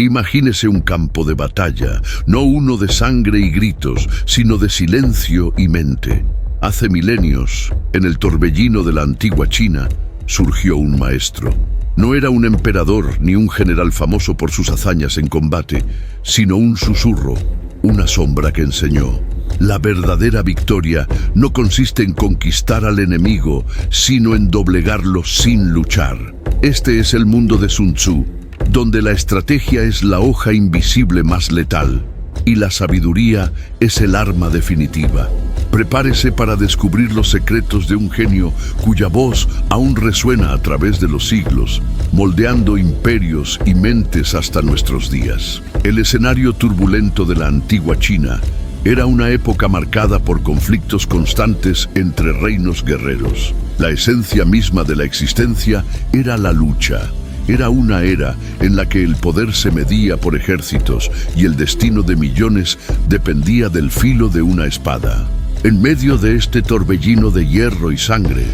Imagínese un campo de batalla, no uno de sangre y gritos, sino de silencio y mente. Hace milenios, en el torbellino de la antigua China, surgió un maestro. No era un emperador ni un general famoso por sus hazañas en combate, sino un susurro, una sombra que enseñó: la verdadera victoria no consiste en conquistar al enemigo, sino en doblegarlo sin luchar. Este es el mundo de Sun Tzu, donde la estrategia es la hoja invisible más letal y la sabiduría es el arma definitiva. Prepárese para descubrir los secretos de un genio cuya voz aún resuena a través de los siglos, moldeando imperios y mentes hasta nuestros días. El escenario turbulento de la antigua China era una época marcada por conflictos constantes entre reinos guerreros. La esencia misma de la existencia era la lucha. Era una era en la que el poder se medía por ejércitos y el destino de millones dependía del filo de una espada. En medio de este torbellino de hierro y sangre,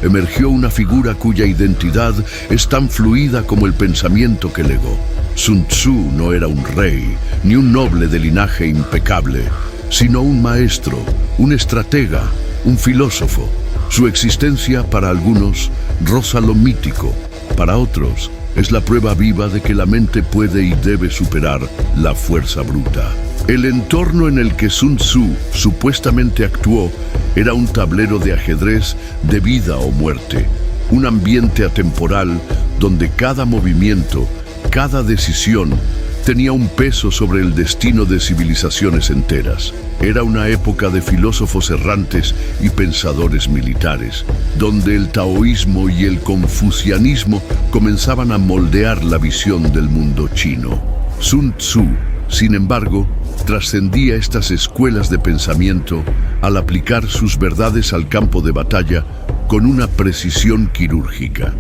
emergió una figura cuya identidad es tan fluida como el pensamiento que legó. Sun Tzu no era un rey, ni un noble de linaje impecable, sino un maestro, un estratega, un filósofo. Su existencia, para algunos, roza lo mítico, para otros, es la prueba viva de que la mente puede y debe superar la fuerza bruta. El entorno en el que Sun Tzu supuestamente actuó era un tablero de ajedrez de vida o muerte, un ambiente atemporal donde cada movimiento, cada decisión, tenía un peso sobre el destino de civilizaciones enteras. Era una época de filósofos errantes y pensadores militares, donde el taoísmo y el confucianismo comenzaban a moldear la visión del mundo chino. Sun Tzu, sin embargo, trascendía estas escuelas de pensamiento al aplicar sus verdades al campo de batalla con una precisión quirúrgica.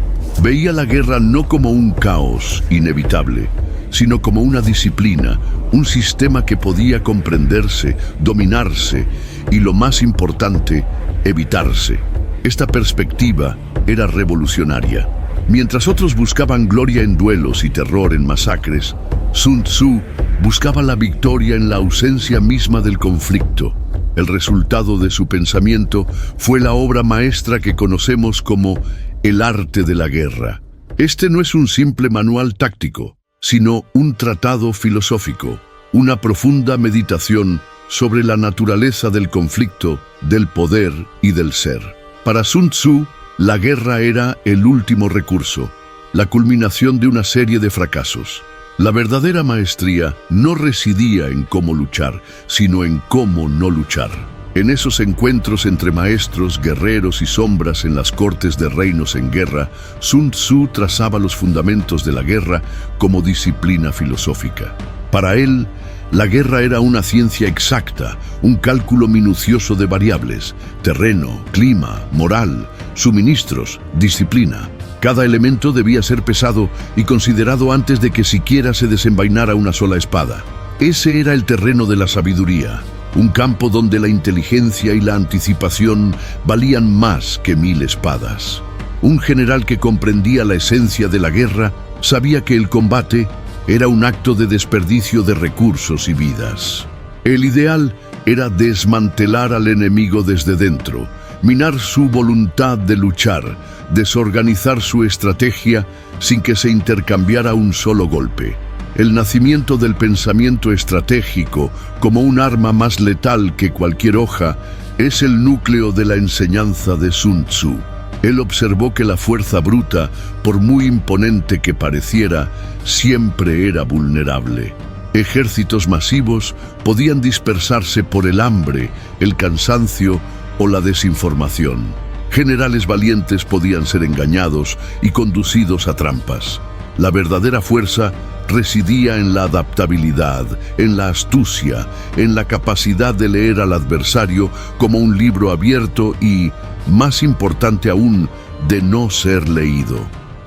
Veía la guerra no como un caos inevitable, sino como una disciplina, un sistema que podía comprenderse, dominarse y, lo más importante, evitarse. Esta perspectiva era revolucionaria. Mientras otros buscaban gloria en duelos y terror en masacres, Sun Tzu buscaba la victoria en la ausencia misma del conflicto. El resultado de su pensamiento fue la obra maestra que conocemos como El arte de la guerra. Este no es un simple manual táctico, sino un tratado filosófico, una profunda meditación sobre la naturaleza del conflicto, del poder y del ser. Para Sun Tzu, la guerra era el último recurso, la culminación de una serie de fracasos. La verdadera maestría no residía en cómo luchar, sino en cómo no luchar. En esos encuentros entre maestros, guerreros y sombras en las cortes de reinos en guerra, Sun Tzu trazaba los fundamentos de la guerra como disciplina filosófica. Para él, la guerra era una ciencia exacta, un cálculo minucioso de variables: terreno, clima, moral, suministros, disciplina. Cada elemento debía ser pesado y considerado antes de que siquiera se desenvainara una sola espada. Ese era el terreno de la sabiduría, un campo donde la inteligencia y la anticipación valían más que 1000 espadas. Un general que comprendía la esencia de la guerra sabía que el combate era un acto de desperdicio de recursos y vidas. El ideal era desmantelar al enemigo desde dentro, minar su voluntad de luchar, desorganizar su estrategia sin que se intercambiara un solo golpe. El nacimiento del pensamiento estratégico como un arma más letal que cualquier hoja es el núcleo de la enseñanza de Sun Tzu. Él observó que la fuerza bruta, por muy imponente que pareciera, siempre era vulnerable. Ejércitos masivos podían dispersarse por el hambre, el cansancio o la desinformación. Generales valientes podían ser engañados y conducidos a trampas. La verdadera fuerza residía en la adaptabilidad, en la astucia, en la capacidad de leer al adversario como un libro abierto y, más importante aún, de no ser leído.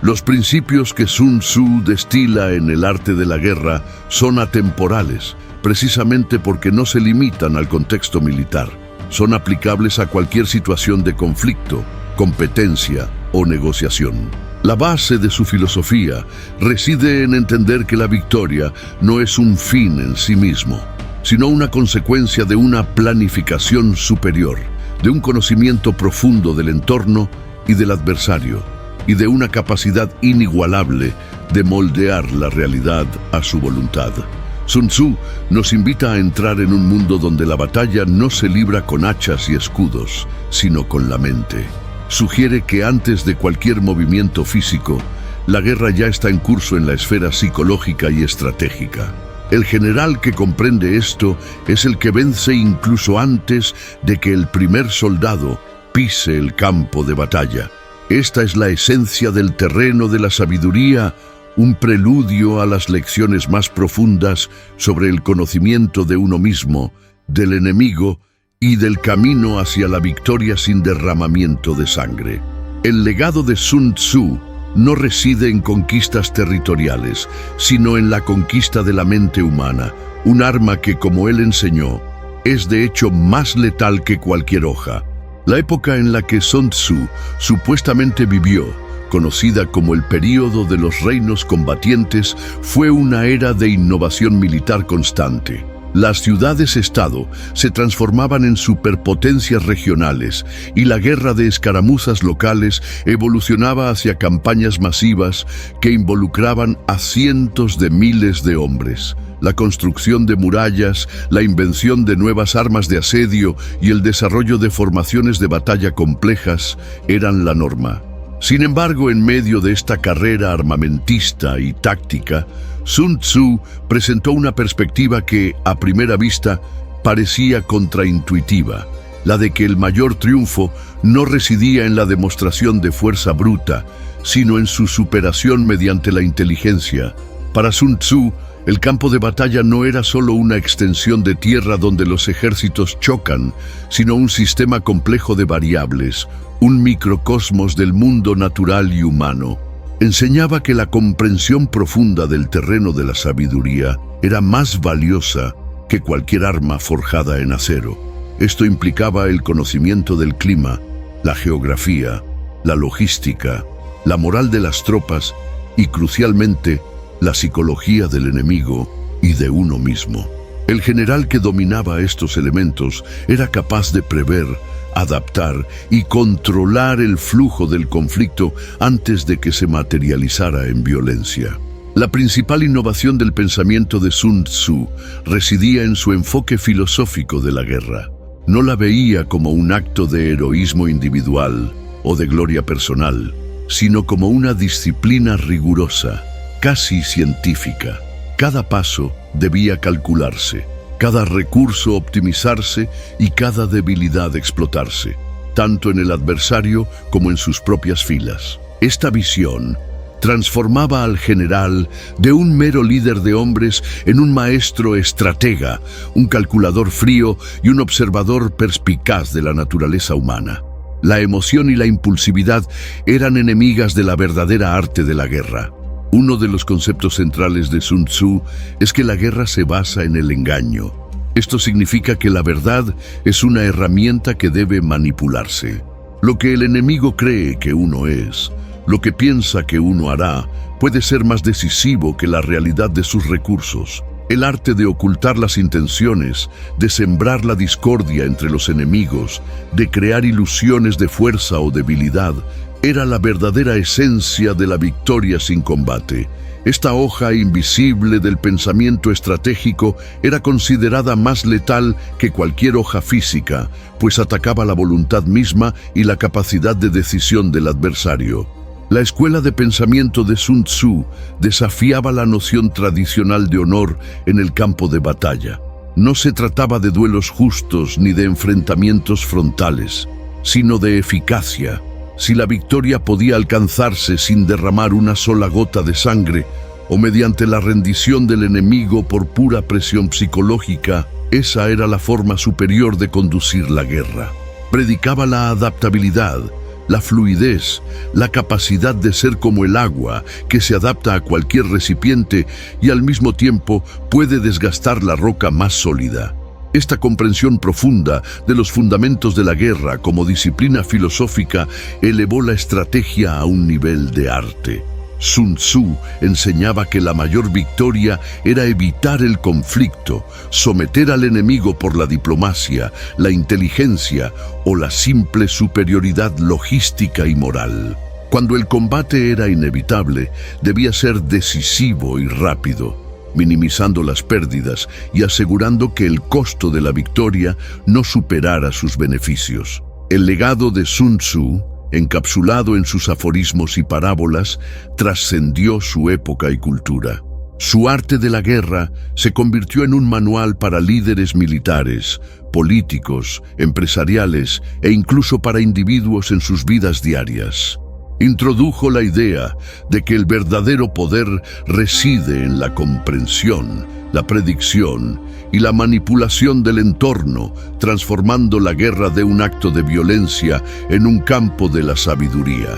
Los principios que Sun Tzu destila en El arte de la guerra son atemporales, precisamente porque no se limitan al contexto militar. Son aplicables a cualquier situación de conflicto, competencia o negociación. La base de su filosofía reside en entender que la victoria no es un fin en sí mismo, sino una consecuencia de una planificación superior, de un conocimiento profundo del entorno y del adversario, y de una capacidad inigualable de moldear la realidad a su voluntad. Sun Tzu nos invita a entrar en un mundo donde la batalla no se libra con hachas y escudos, sino con la mente. Sugiere que antes de cualquier movimiento físico, la guerra ya está en curso en la esfera psicológica y estratégica. El general que comprende esto es el que vence incluso antes de que el primer soldado pise el campo de batalla. Esta es la esencia del terreno de la sabiduría, un preludio a las lecciones más profundas sobre el conocimiento de uno mismo, del enemigo y del camino hacia la victoria sin derramamiento de sangre. El legado de Sun Tzu no reside en conquistas territoriales, sino en la conquista de la mente humana, un arma que, como él enseñó, es de hecho más letal que cualquier hoja. La época en la que Sun Tzu supuestamente vivió, conocida como el período de los reinos combatientes, fue una era de innovación militar constante. Las ciudades-estado se transformaban en superpotencias regionales y la guerra de escaramuzas locales evolucionaba hacia campañas masivas que involucraban a cientos de miles de hombres. La construcción de murallas, la invención de nuevas armas de asedio y el desarrollo de formaciones de batalla complejas eran la norma. Sin embargo, en medio de esta carrera armamentista y táctica, Sun Tzu presentó una perspectiva que, a primera vista, parecía contraintuitiva, la de que el mayor triunfo no residía en la demostración de fuerza bruta, sino en su superación mediante la inteligencia. Para Sun Tzu, el campo de batalla no era solo una extensión de tierra donde los ejércitos chocan, sino un sistema complejo de variables, un microcosmos del mundo natural y humano. Enseñaba que la comprensión profunda del terreno de la sabiduría era más valiosa que cualquier arma forjada en acero. Esto implicaba el conocimiento del clima, la geografía, la logística, la moral de las tropas y, crucialmente, la psicología del enemigo y de uno mismo. El general que dominaba estos elementos era capaz de prever, adaptar y controlar el flujo del conflicto antes de que se materializara en violencia. La principal innovación del pensamiento de Sun Tzu residía en su enfoque filosófico de la guerra. No la veía como un acto de heroísmo individual o de gloria personal, sino como una disciplina rigurosa, casi científica. Cada paso debía calcularse, cada recurso optimizarse y cada debilidad explotarse, tanto en el adversario como en sus propias filas. Esta visión transformaba al general de un mero líder de hombres en un maestro estratega, un calculador frío y un observador perspicaz de la naturaleza humana. La emoción y la impulsividad eran enemigas de la verdadera arte de la guerra. Uno de los conceptos centrales de Sun Tzu es que la guerra se basa en el engaño. Esto significa que la verdad es una herramienta que debe manipularse. Lo que el enemigo cree que uno es, lo que piensa que uno hará, puede ser más decisivo que la realidad de sus recursos. El arte de ocultar las intenciones, de sembrar la discordia entre los enemigos, de crear ilusiones de fuerza o debilidad, era la verdadera esencia de la victoria sin combate. Esta hoja invisible del pensamiento estratégico era considerada más letal que cualquier hoja física, pues atacaba la voluntad misma y la capacidad de decisión del adversario. La escuela de pensamiento de Sun Tzu desafiaba la noción tradicional de honor en el campo de batalla. No se trataba de duelos justos ni de enfrentamientos frontales, sino de eficacia. Si la victoria podía alcanzarse sin derramar una sola gota de sangre o mediante la rendición del enemigo por pura presión psicológica, esa era la forma superior de conducir la guerra. Predicaba la adaptabilidad, la fluidez, la capacidad de ser como el agua, que se adapta a cualquier recipiente y al mismo tiempo puede desgastar la roca más sólida. Esta comprensión profunda de los fundamentos de la guerra como disciplina filosófica elevó la estrategia a un nivel de arte. Sun Tzu enseñaba que la mayor victoria era evitar el conflicto, someter al enemigo por la diplomacia, la inteligencia o la simple superioridad logística y moral. Cuando el combate era inevitable, debía ser decisivo y rápido, minimizando las pérdidas y asegurando que el costo de la victoria no superara sus beneficios. El legado de Sun Tzu, encapsulado en sus aforismos y parábolas, trascendió su época y cultura. Su arte de la guerra se convirtió en un manual para líderes militares, políticos, empresariales e incluso para individuos en sus vidas diarias. Introdujo la idea de que el verdadero poder reside en la comprensión, la predicción y la manipulación del entorno, transformando la guerra de un acto de violencia en un campo de la sabiduría.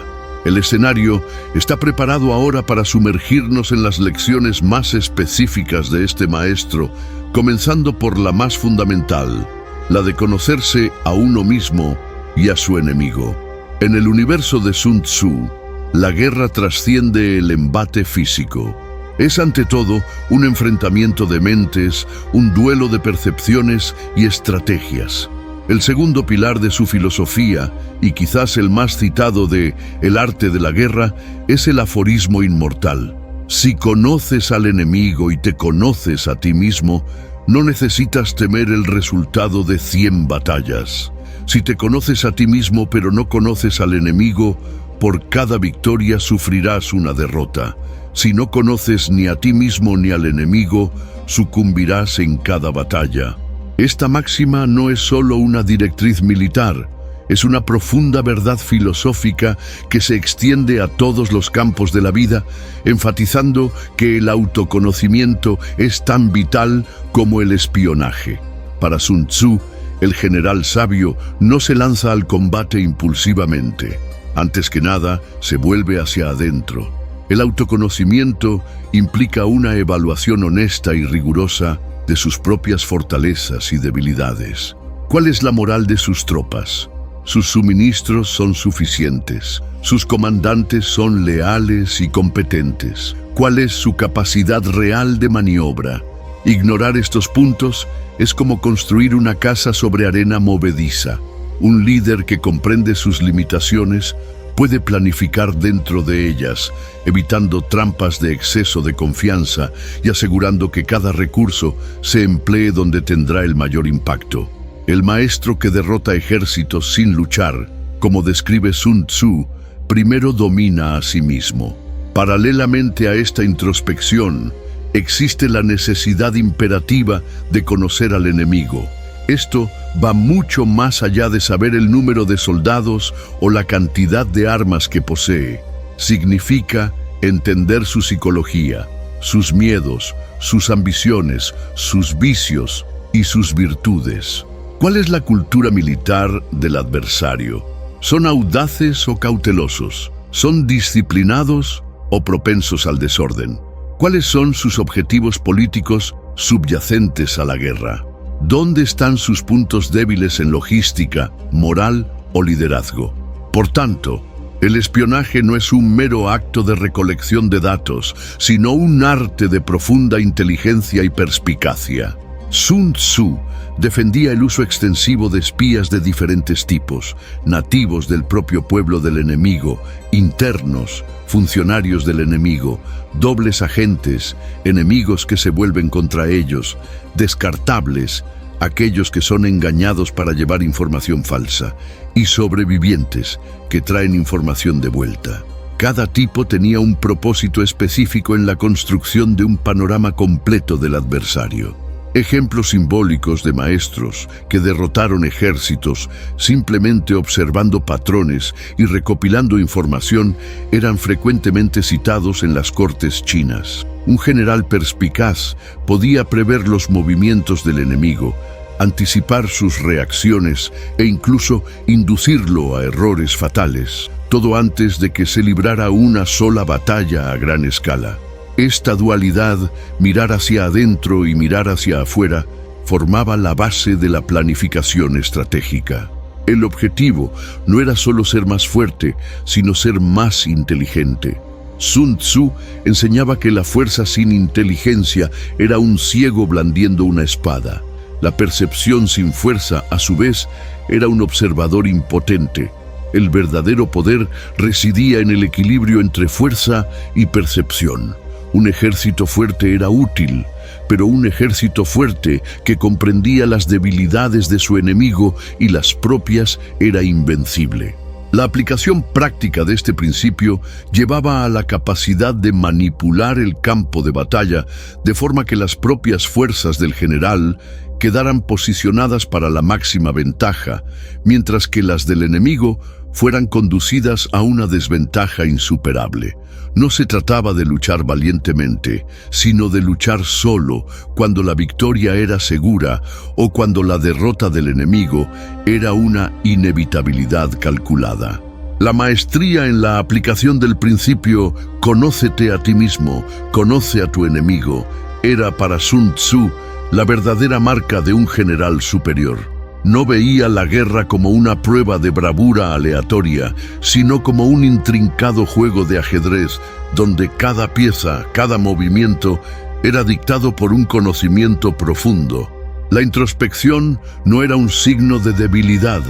El escenario está preparado ahora para sumergirnos en las lecciones más específicas de este maestro, comenzando por la más fundamental, la de conocerse a uno mismo y a su enemigo. En el universo de Sun Tzu, la guerra trasciende el embate físico. Es ante todo un enfrentamiento de mentes, un duelo de percepciones y estrategias. El segundo pilar de su filosofía, y quizás el más citado de El arte de la guerra, es el aforismo inmortal. Si conoces al enemigo y te conoces a ti mismo, no necesitas temer el resultado de 100 batallas. Si te conoces a ti mismo pero no conoces al enemigo, por cada victoria sufrirás una derrota. Si no conoces ni a ti mismo ni al enemigo, sucumbirás en cada batalla. Esta máxima no es solo una directriz militar, es una profunda verdad filosófica que se extiende a todos los campos de la vida, enfatizando que el autoconocimiento es tan vital como el espionaje. Para Sun Tzu, el general sabio no se lanza al combate impulsivamente. Antes que nada, se vuelve hacia adentro. El autoconocimiento implica una evaluación honesta y rigurosa de sus propias fortalezas y debilidades. ¿Cuál es la moral de sus tropas? Sus suministros son suficientes. Sus comandantes son leales y competentes. ¿Cuál es su capacidad real de maniobra? Ignorar estos puntos es como construir una casa sobre arena movediza. Un líder que comprende sus limitaciones puede planificar dentro de ellas, evitando trampas de exceso de confianza y asegurando que cada recurso se emplee donde tendrá el mayor impacto. El maestro que derrota ejércitos sin luchar, como describe Sun Tzu, primero domina a sí mismo. Paralelamente a esta introspección, existe la necesidad imperativa de conocer al enemigo. Esto va mucho más allá de saber el número de soldados o la cantidad de armas que posee. Significa entender su psicología, sus miedos, sus ambiciones, sus vicios y sus virtudes. ¿Cuál es la cultura militar del adversario? ¿Son audaces o cautelosos? ¿Son disciplinados o propensos al desorden? ¿Cuáles son sus objetivos políticos subyacentes a la guerra? ¿Dónde están sus puntos débiles en logística, moral o liderazgo? Por tanto, el espionaje no es un mero acto de recolección de datos, sino un arte de profunda inteligencia y perspicacia. Sun Tzu defendía el uso extensivo de espías de diferentes tipos, nativos del propio pueblo del enemigo, internos, funcionarios del enemigo, dobles agentes, enemigos que se vuelven contra ellos, descartables, aquellos que son engañados para llevar información falsa, y sobrevivientes que traen información de vuelta. Cada tipo tenía un propósito específico en la construcción de un panorama completo del adversario. Ejemplos simbólicos de maestros que derrotaron ejércitos simplemente observando patrones y recopilando información eran frecuentemente citados en las cortes chinas. Un general perspicaz podía prever los movimientos del enemigo, anticipar sus reacciones e incluso inducirlo a errores fatales, todo antes de que se librara una sola batalla a gran escala. Esta dualidad, mirar hacia adentro y mirar hacia afuera, formaba la base de la planificación estratégica. El objetivo no era solo ser más fuerte, sino ser más inteligente. Sun Tzu enseñaba que la fuerza sin inteligencia era un ciego blandiendo una espada. La percepción sin fuerza, a su vez, era un observador impotente. El verdadero poder residía en el equilibrio entre fuerza y percepción. Un ejército fuerte era útil, pero un ejército fuerte que comprendía las debilidades de su enemigo y las propias era invencible. La aplicación práctica de este principio llevaba a la capacidad de manipular el campo de batalla de forma que las propias fuerzas del general quedaran posicionadas para la máxima ventaja, mientras que las del enemigo fueran conducidas a una desventaja insuperable. No se trataba de luchar valientemente, sino de luchar solo cuando la victoria era segura o cuando la derrota del enemigo era una inevitabilidad calculada. La maestría en la aplicación del principio «Conócete a ti mismo, conoce a tu enemigo» era para Sun Tzu la verdadera marca de un general superior. No veía la guerra como una prueba de bravura aleatoria, sino como un intrincado juego de ajedrez donde cada pieza, cada movimiento, era dictado por un conocimiento profundo. La introspección no era un signo de debilidad,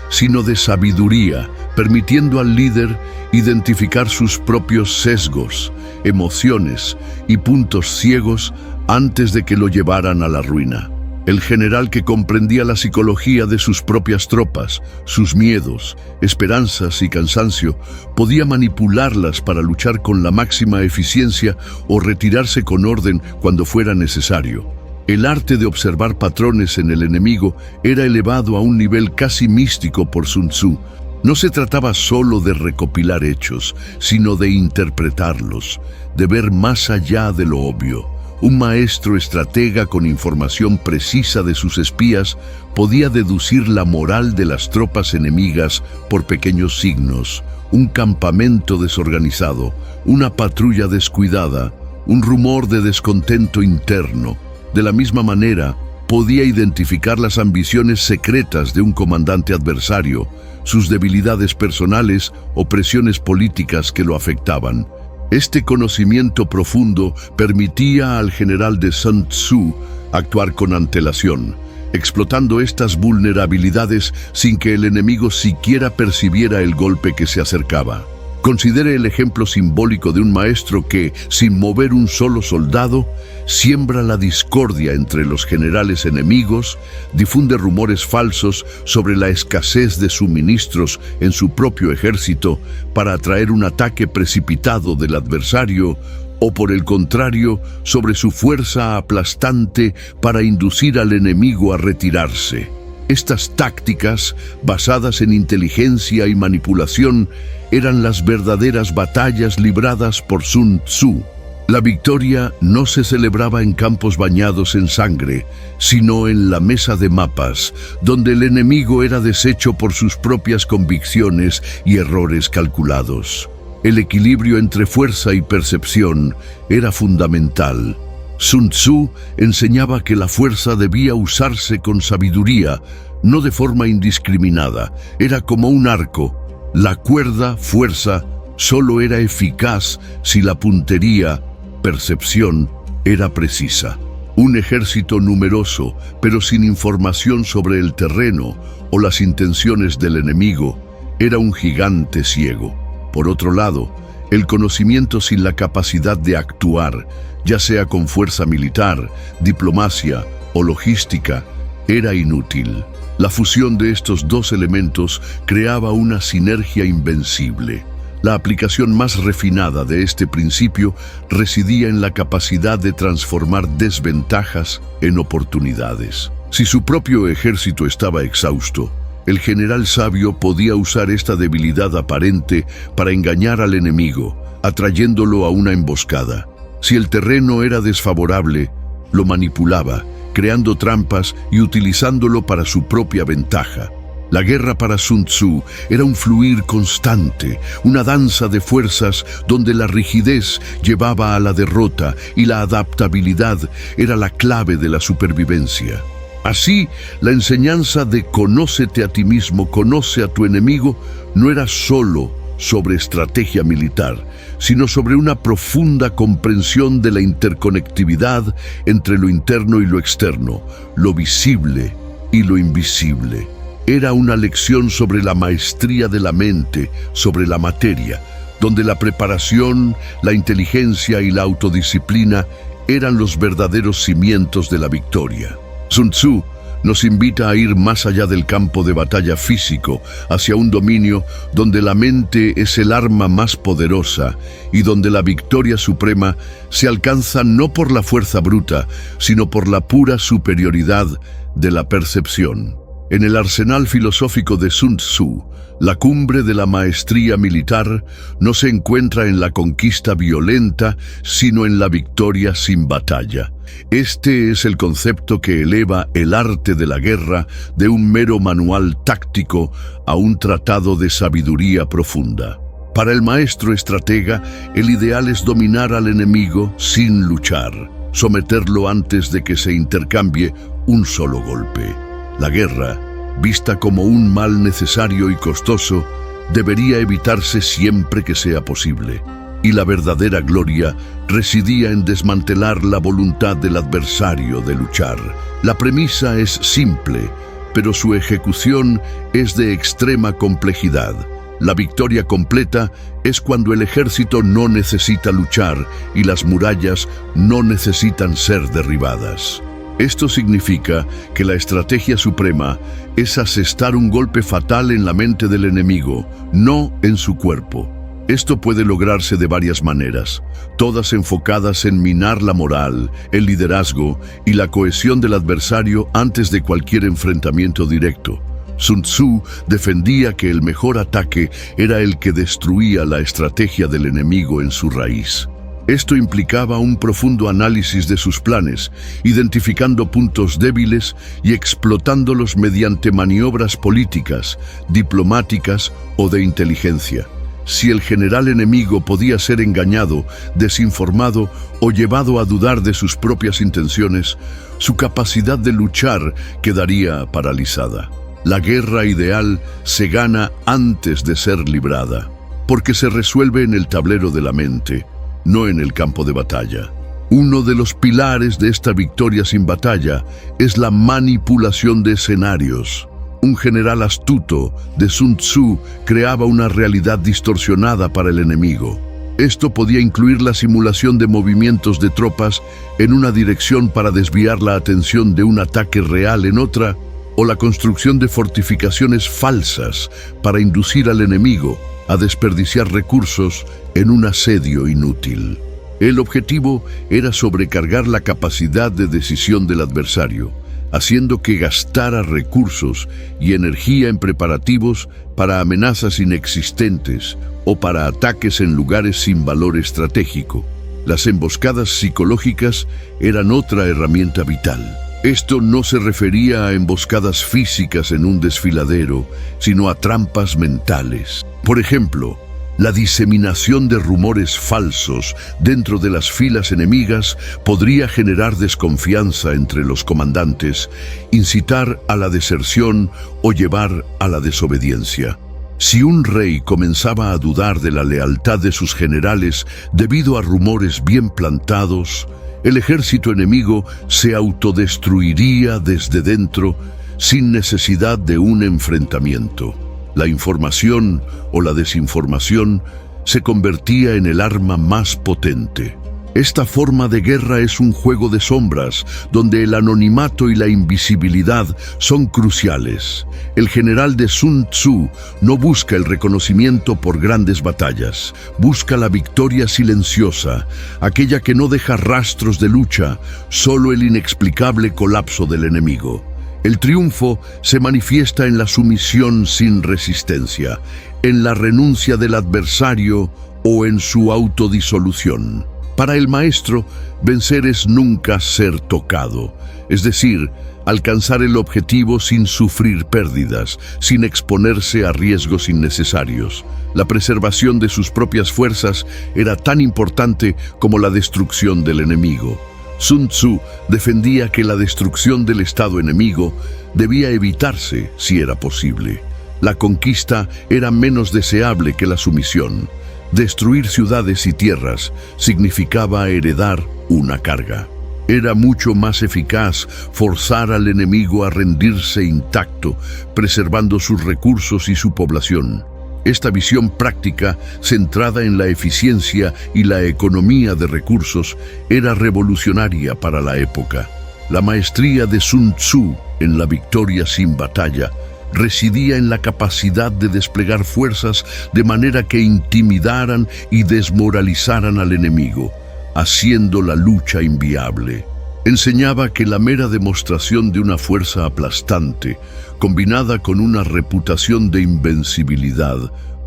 sino de sabiduría, permitiendo al líder identificar sus propios sesgos, emociones y puntos ciegos antes de que lo llevaran a la ruina. El general que comprendía la psicología de sus propias tropas, sus miedos, esperanzas y cansancio, podía manipularlas para luchar con la máxima eficiencia o retirarse con orden cuando fuera necesario. El arte de observar patrones en el enemigo era elevado a un nivel casi místico por Sun Tzu. No se trataba solo de recopilar hechos, sino de interpretarlos, de ver más allá de lo obvio. Un maestro estratega con información precisa de sus espías podía deducir la moral de las tropas enemigas por pequeños signos: un campamento desorganizado, una patrulla descuidada, un rumor de descontento interno. De la misma manera, podía identificar las ambiciones secretas de un comandante adversario, sus debilidades personales o presiones políticas que lo afectaban. Este conocimiento profundo permitía al general de Sun Tzu actuar con antelación, explotando estas vulnerabilidades sin que el enemigo siquiera percibiera el golpe que se acercaba. Considere el ejemplo simbólico de un maestro que, sin mover un solo soldado, siembra la discordia entre los generales enemigos, difunde rumores falsos sobre la escasez de suministros en su propio ejército para atraer un ataque precipitado del adversario, o por el contrario, sobre su fuerza aplastante para inducir al enemigo a retirarse. Estas tácticas, basadas en inteligencia y manipulación, eran las verdaderas batallas libradas por Sun Tzu. La victoria no se celebraba en campos bañados en sangre, sino en la mesa de mapas, donde el enemigo era deshecho por sus propias convicciones y errores calculados. El equilibrio entre fuerza y percepción era fundamental. Sun Tzu enseñaba que la fuerza debía usarse con sabiduría, no de forma indiscriminada. Era como un arco. La cuerda, fuerza, solo era eficaz si la puntería, percepción, era precisa. Un ejército numeroso, pero sin información sobre el terreno o las intenciones del enemigo, era un gigante ciego. Por otro lado, el conocimiento sin la capacidad de actuar, ya sea con fuerza militar, diplomacia o logística, era inútil. La fusión de estos dos elementos creaba una sinergia invencible. La aplicación más refinada de este principio residía en la capacidad de transformar desventajas en oportunidades. Si su propio ejército estaba exhausto, el general sabio podía usar esta debilidad aparente para engañar al enemigo, atrayéndolo a una emboscada. Si el terreno era desfavorable, lo manipulaba, creando trampas y utilizándolo para su propia ventaja. La guerra para Sun Tzu era un fluir constante, una danza de fuerzas donde la rigidez llevaba a la derrota y la adaptabilidad era la clave de la supervivencia. Así, la enseñanza de conócete a ti mismo, conoce a tu enemigo, no era solo sobre estrategia militar, sino sobre una profunda comprensión de la interconectividad entre lo interno y lo externo, lo visible y lo invisible. Era una lección sobre la maestría de la mente, sobre la materia, donde la preparación, la inteligencia y la autodisciplina eran los verdaderos cimientos de la victoria. Sun Tzu nos invita a ir más allá del campo de batalla físico, hacia un dominio donde la mente es el arma más poderosa y donde la victoria suprema se alcanza no por la fuerza bruta, sino por la pura superioridad de la percepción. En el arsenal filosófico de Sun Tzu, la cumbre de la maestría militar no se encuentra en la conquista violenta, sino en la victoria sin batalla. Este es el concepto que eleva el arte de la guerra de un mero manual táctico a un tratado de sabiduría profunda. Para el maestro estratega, el ideal es dominar al enemigo sin luchar, someterlo antes de que se intercambie un solo golpe. La guerra, vista como un mal necesario y costoso, debería evitarse siempre que sea posible. Y la verdadera gloria residía en desmantelar la voluntad del adversario de luchar. La premisa es simple, pero su ejecución es de extrema complejidad. La victoria completa es cuando el ejército no necesita luchar y las murallas no necesitan ser derribadas. Esto significa que la estrategia suprema es asestar un golpe fatal en la mente del enemigo, no en su cuerpo. Esto puede lograrse de varias maneras, todas enfocadas en minar la moral, el liderazgo y la cohesión del adversario antes de cualquier enfrentamiento directo. Sun Tzu defendía que el mejor ataque era el que destruía la estrategia del enemigo en su raíz. Esto implicaba un profundo análisis de sus planes, identificando puntos débiles y explotándolos mediante maniobras políticas, diplomáticas o de inteligencia. Si el general enemigo podía ser engañado, desinformado o llevado a dudar de sus propias intenciones, su capacidad de luchar quedaría paralizada. La guerra ideal se gana antes de ser librada, porque se resuelve en el tablero de la mente, no en el campo de batalla. Uno de los pilares de esta victoria sin batalla es la manipulación de escenarios. Un general astuto de Sun Tzu creaba una realidad distorsionada para el enemigo. Esto podía incluir la simulación de movimientos de tropas en una dirección para desviar la atención de un ataque real en otra, o la construcción de fortificaciones falsas para inducir al enemigo a desperdiciar recursos en un asedio inútil. El objetivo era sobrecargar la capacidad de decisión del adversario, haciendo que gastara recursos y energía en preparativos para amenazas inexistentes o para ataques en lugares sin valor estratégico. Las emboscadas psicológicas eran otra herramienta vital. Esto no se refería a emboscadas físicas en un desfiladero, sino a trampas mentales. Por ejemplo, la diseminación de rumores falsos dentro de las filas enemigas podría generar desconfianza entre los comandantes, incitar a la deserción o llevar a la desobediencia. Si un rey comenzaba a dudar de la lealtad de sus generales debido a rumores bien plantados, el ejército enemigo se autodestruiría desde dentro sin necesidad de un enfrentamiento. La información o la desinformación se convertía en el arma más potente. Esta forma de guerra es un juego de sombras, donde el anonimato y la invisibilidad son cruciales. El general de Sun Tzu no busca el reconocimiento por grandes batallas, busca la victoria silenciosa, aquella que no deja rastros de lucha, solo el inexplicable colapso del enemigo. El triunfo se manifiesta en la sumisión sin resistencia, en la renuncia del adversario o en su autodisolución. Para el maestro, vencer es nunca ser tocado, es decir, alcanzar el objetivo sin sufrir pérdidas, sin exponerse a riesgos innecesarios. La preservación de sus propias fuerzas era tan importante como la destrucción del enemigo. Sun Tzu defendía que la destrucción del estado enemigo debía evitarse si era posible. La conquista era menos deseable que la sumisión. Destruir ciudades y tierras significaba heredar una carga. Era mucho más eficaz forzar al enemigo a rendirse intacto, preservando sus recursos y su población. Esta visión práctica, centrada en la eficiencia y la economía de recursos, era revolucionaria para la época. La maestría de Sun Tzu en la victoria sin batalla residía en la capacidad de desplegar fuerzas de manera que intimidaran y desmoralizaran al enemigo, haciendo la lucha inviable. Enseñaba que la mera demostración de una fuerza aplastante, combinada con una reputación de invencibilidad,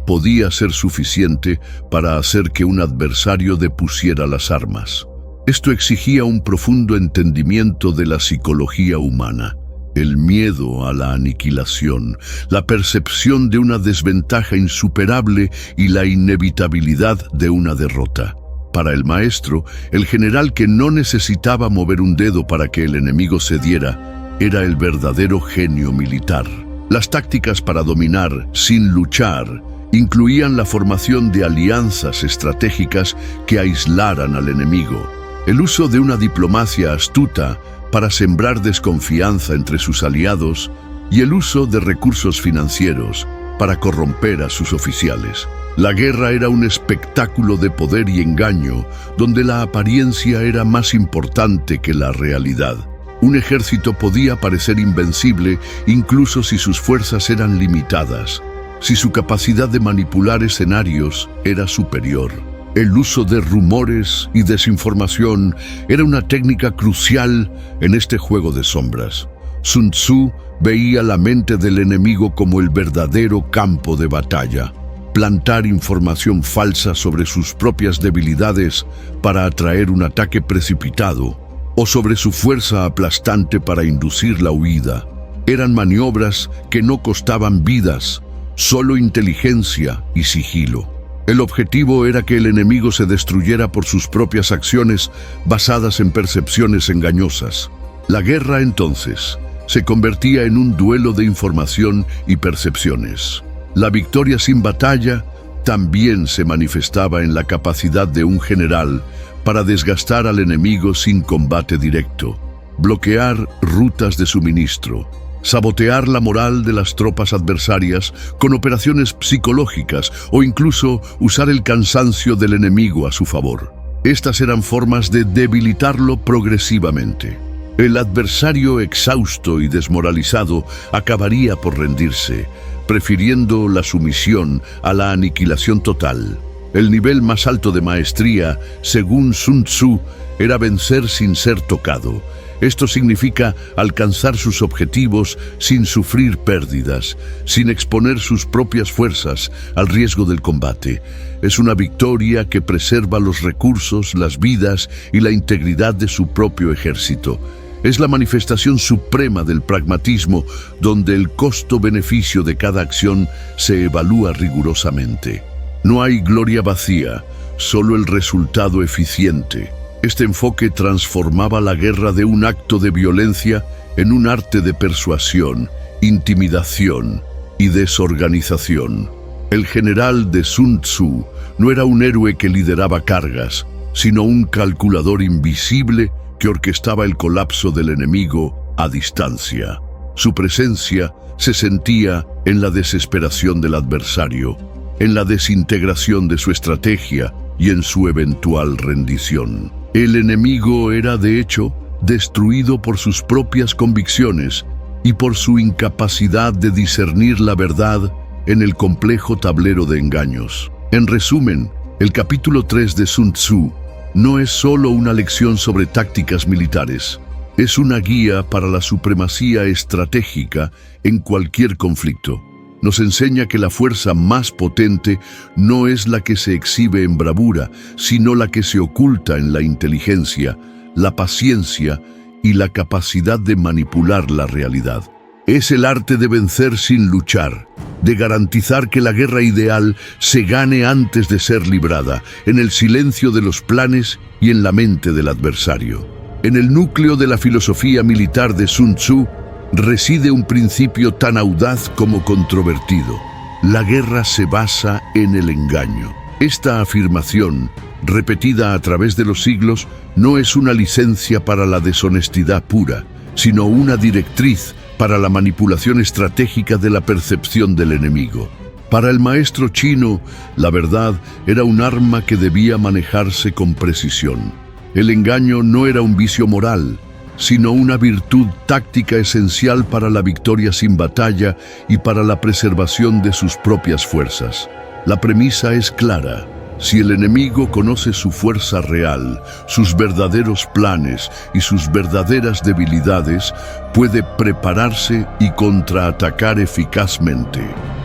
podía ser suficiente para hacer que un adversario depusiera las armas. Esto exigía un profundo entendimiento de la psicología humana. El miedo a la aniquilación, la percepción de una desventaja insuperable y la inevitabilidad de una derrota. Para el maestro, el general que no necesitaba mover un dedo para que el enemigo cediera, era el verdadero genio militar. Las tácticas para dominar sin luchar incluían la formación de alianzas estratégicas que aislaran al enemigo, el uso de una diplomacia astuta para sembrar desconfianza entre sus aliados y el uso de recursos financieros para corromper a sus oficiales. La guerra era un espectáculo de poder y engaño, donde la apariencia era más importante que la realidad. Un ejército podía parecer invencible incluso si sus fuerzas eran limitadas, si su capacidad de manipular escenarios era superior. El uso de rumores y desinformación era una técnica crucial en este juego de sombras. Sun Tzu veía la mente del enemigo como el verdadero campo de batalla. Plantar información falsa sobre sus propias debilidades para atraer un ataque precipitado, o sobre su fuerza aplastante para inducir la huida. Eran maniobras que no costaban vidas, solo inteligencia y sigilo. El objetivo era que el enemigo se destruyera por sus propias acciones basadas en percepciones engañosas. La guerra, entonces, se convertía en un duelo de información y percepciones. La victoria sin batalla también se manifestaba en la capacidad de un general para desgastar al enemigo sin combate directo, bloquear rutas de suministro, sabotear la moral de las tropas adversarias con operaciones psicológicas o incluso usar el cansancio del enemigo a su favor. Estas eran formas de debilitarlo progresivamente. El adversario exhausto y desmoralizado acabaría por rendirse, prefiriendo la sumisión a la aniquilación total. El nivel más alto de maestría, según Sun Tzu, era vencer sin ser tocado. Esto significa alcanzar sus objetivos sin sufrir pérdidas, sin exponer sus propias fuerzas al riesgo del combate. Es una victoria que preserva los recursos, las vidas y la integridad de su propio ejército. Es la manifestación suprema del pragmatismo, donde el costo-beneficio de cada acción se evalúa rigurosamente. No hay gloria vacía, solo el resultado eficiente. Este enfoque transformaba la guerra de un acto de violencia en un arte de persuasión, intimidación y desorganización. El general de Sun Tzu no era un héroe que lideraba cargas, sino un calculador invisible que orquestaba el colapso del enemigo a distancia. Su presencia se sentía en la desesperación del adversario, en la desintegración de su estrategia y en su eventual rendición. El enemigo era, de hecho, destruido por sus propias convicciones y por su incapacidad de discernir la verdad en el complejo tablero de engaños. En resumen, el capítulo 3 de Sun Tzu no es solo una lección sobre tácticas militares, es una guía para la supremacía estratégica en cualquier conflicto. Nos enseña que la fuerza más potente no es la que se exhibe en bravura, sino la que se oculta en la inteligencia, la paciencia y la capacidad de manipular la realidad. Es el arte de vencer sin luchar, de garantizar que la guerra ideal se gane antes de ser librada, en el silencio de los planes y en la mente del adversario. En el núcleo de la filosofía militar de Sun Tzu reside un principio tan audaz como controvertido. La guerra se basa en el engaño. Esta afirmación, repetida a través de los siglos, no es una licencia para la deshonestidad pura, sino una directriz para la manipulación estratégica de la percepción del enemigo. Para el maestro chino, la verdad era un arma que debía manejarse con precisión. El engaño no era un vicio moral, sino una virtud táctica esencial para la victoria sin batalla y para la preservación de sus propias fuerzas. La premisa es clara. Si el enemigo conoce su fuerza real, sus verdaderos planes y sus verdaderas debilidades, puede prepararse y contraatacar eficazmente.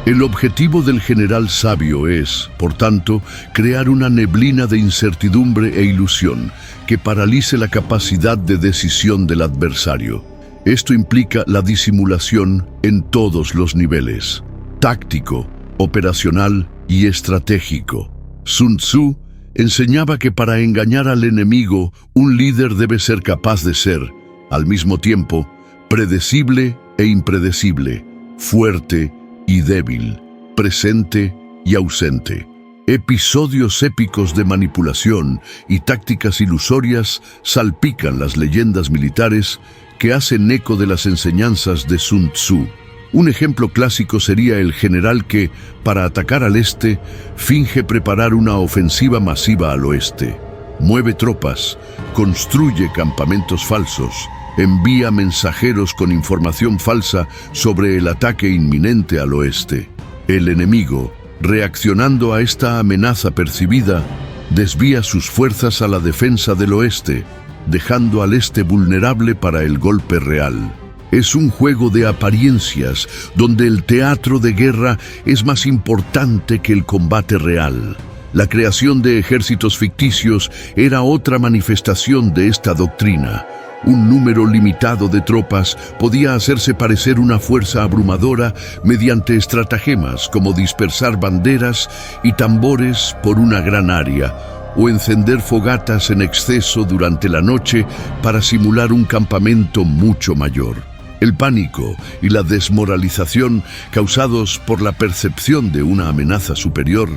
El objetivo del general sabio es, por tanto, crear una neblina de incertidumbre e ilusión que paralice la capacidad de decisión del adversario. Esto implica la disimulación en todos los niveles: táctico, operacional y estratégico. Sun Tzu enseñaba que para engañar al enemigo, un líder debe ser capaz de ser, al mismo tiempo, predecible e impredecible, fuerte y débil, presente y ausente. Episodios épicos de manipulación y tácticas ilusorias salpican las leyendas militares que hacen eco de las enseñanzas de Sun Tzu. Un ejemplo clásico sería el general que, para atacar al este, finge preparar una ofensiva masiva al oeste. Mueve tropas, construye campamentos falsos, envía mensajeros con información falsa sobre el ataque inminente al oeste. El enemigo, reaccionando a esta amenaza percibida, desvía sus fuerzas a la defensa del oeste, dejando al este vulnerable para el golpe real. Es un juego de apariencias donde el teatro de guerra es más importante que el combate real. La creación de ejércitos ficticios era otra manifestación de esta doctrina. Un número limitado de tropas podía hacerse parecer una fuerza abrumadora mediante estratagemas como dispersar banderas y tambores por una gran área, o encender fogatas en exceso durante la noche para simular un campamento mucho mayor. El pánico y la desmoralización causados por la percepción de una amenaza superior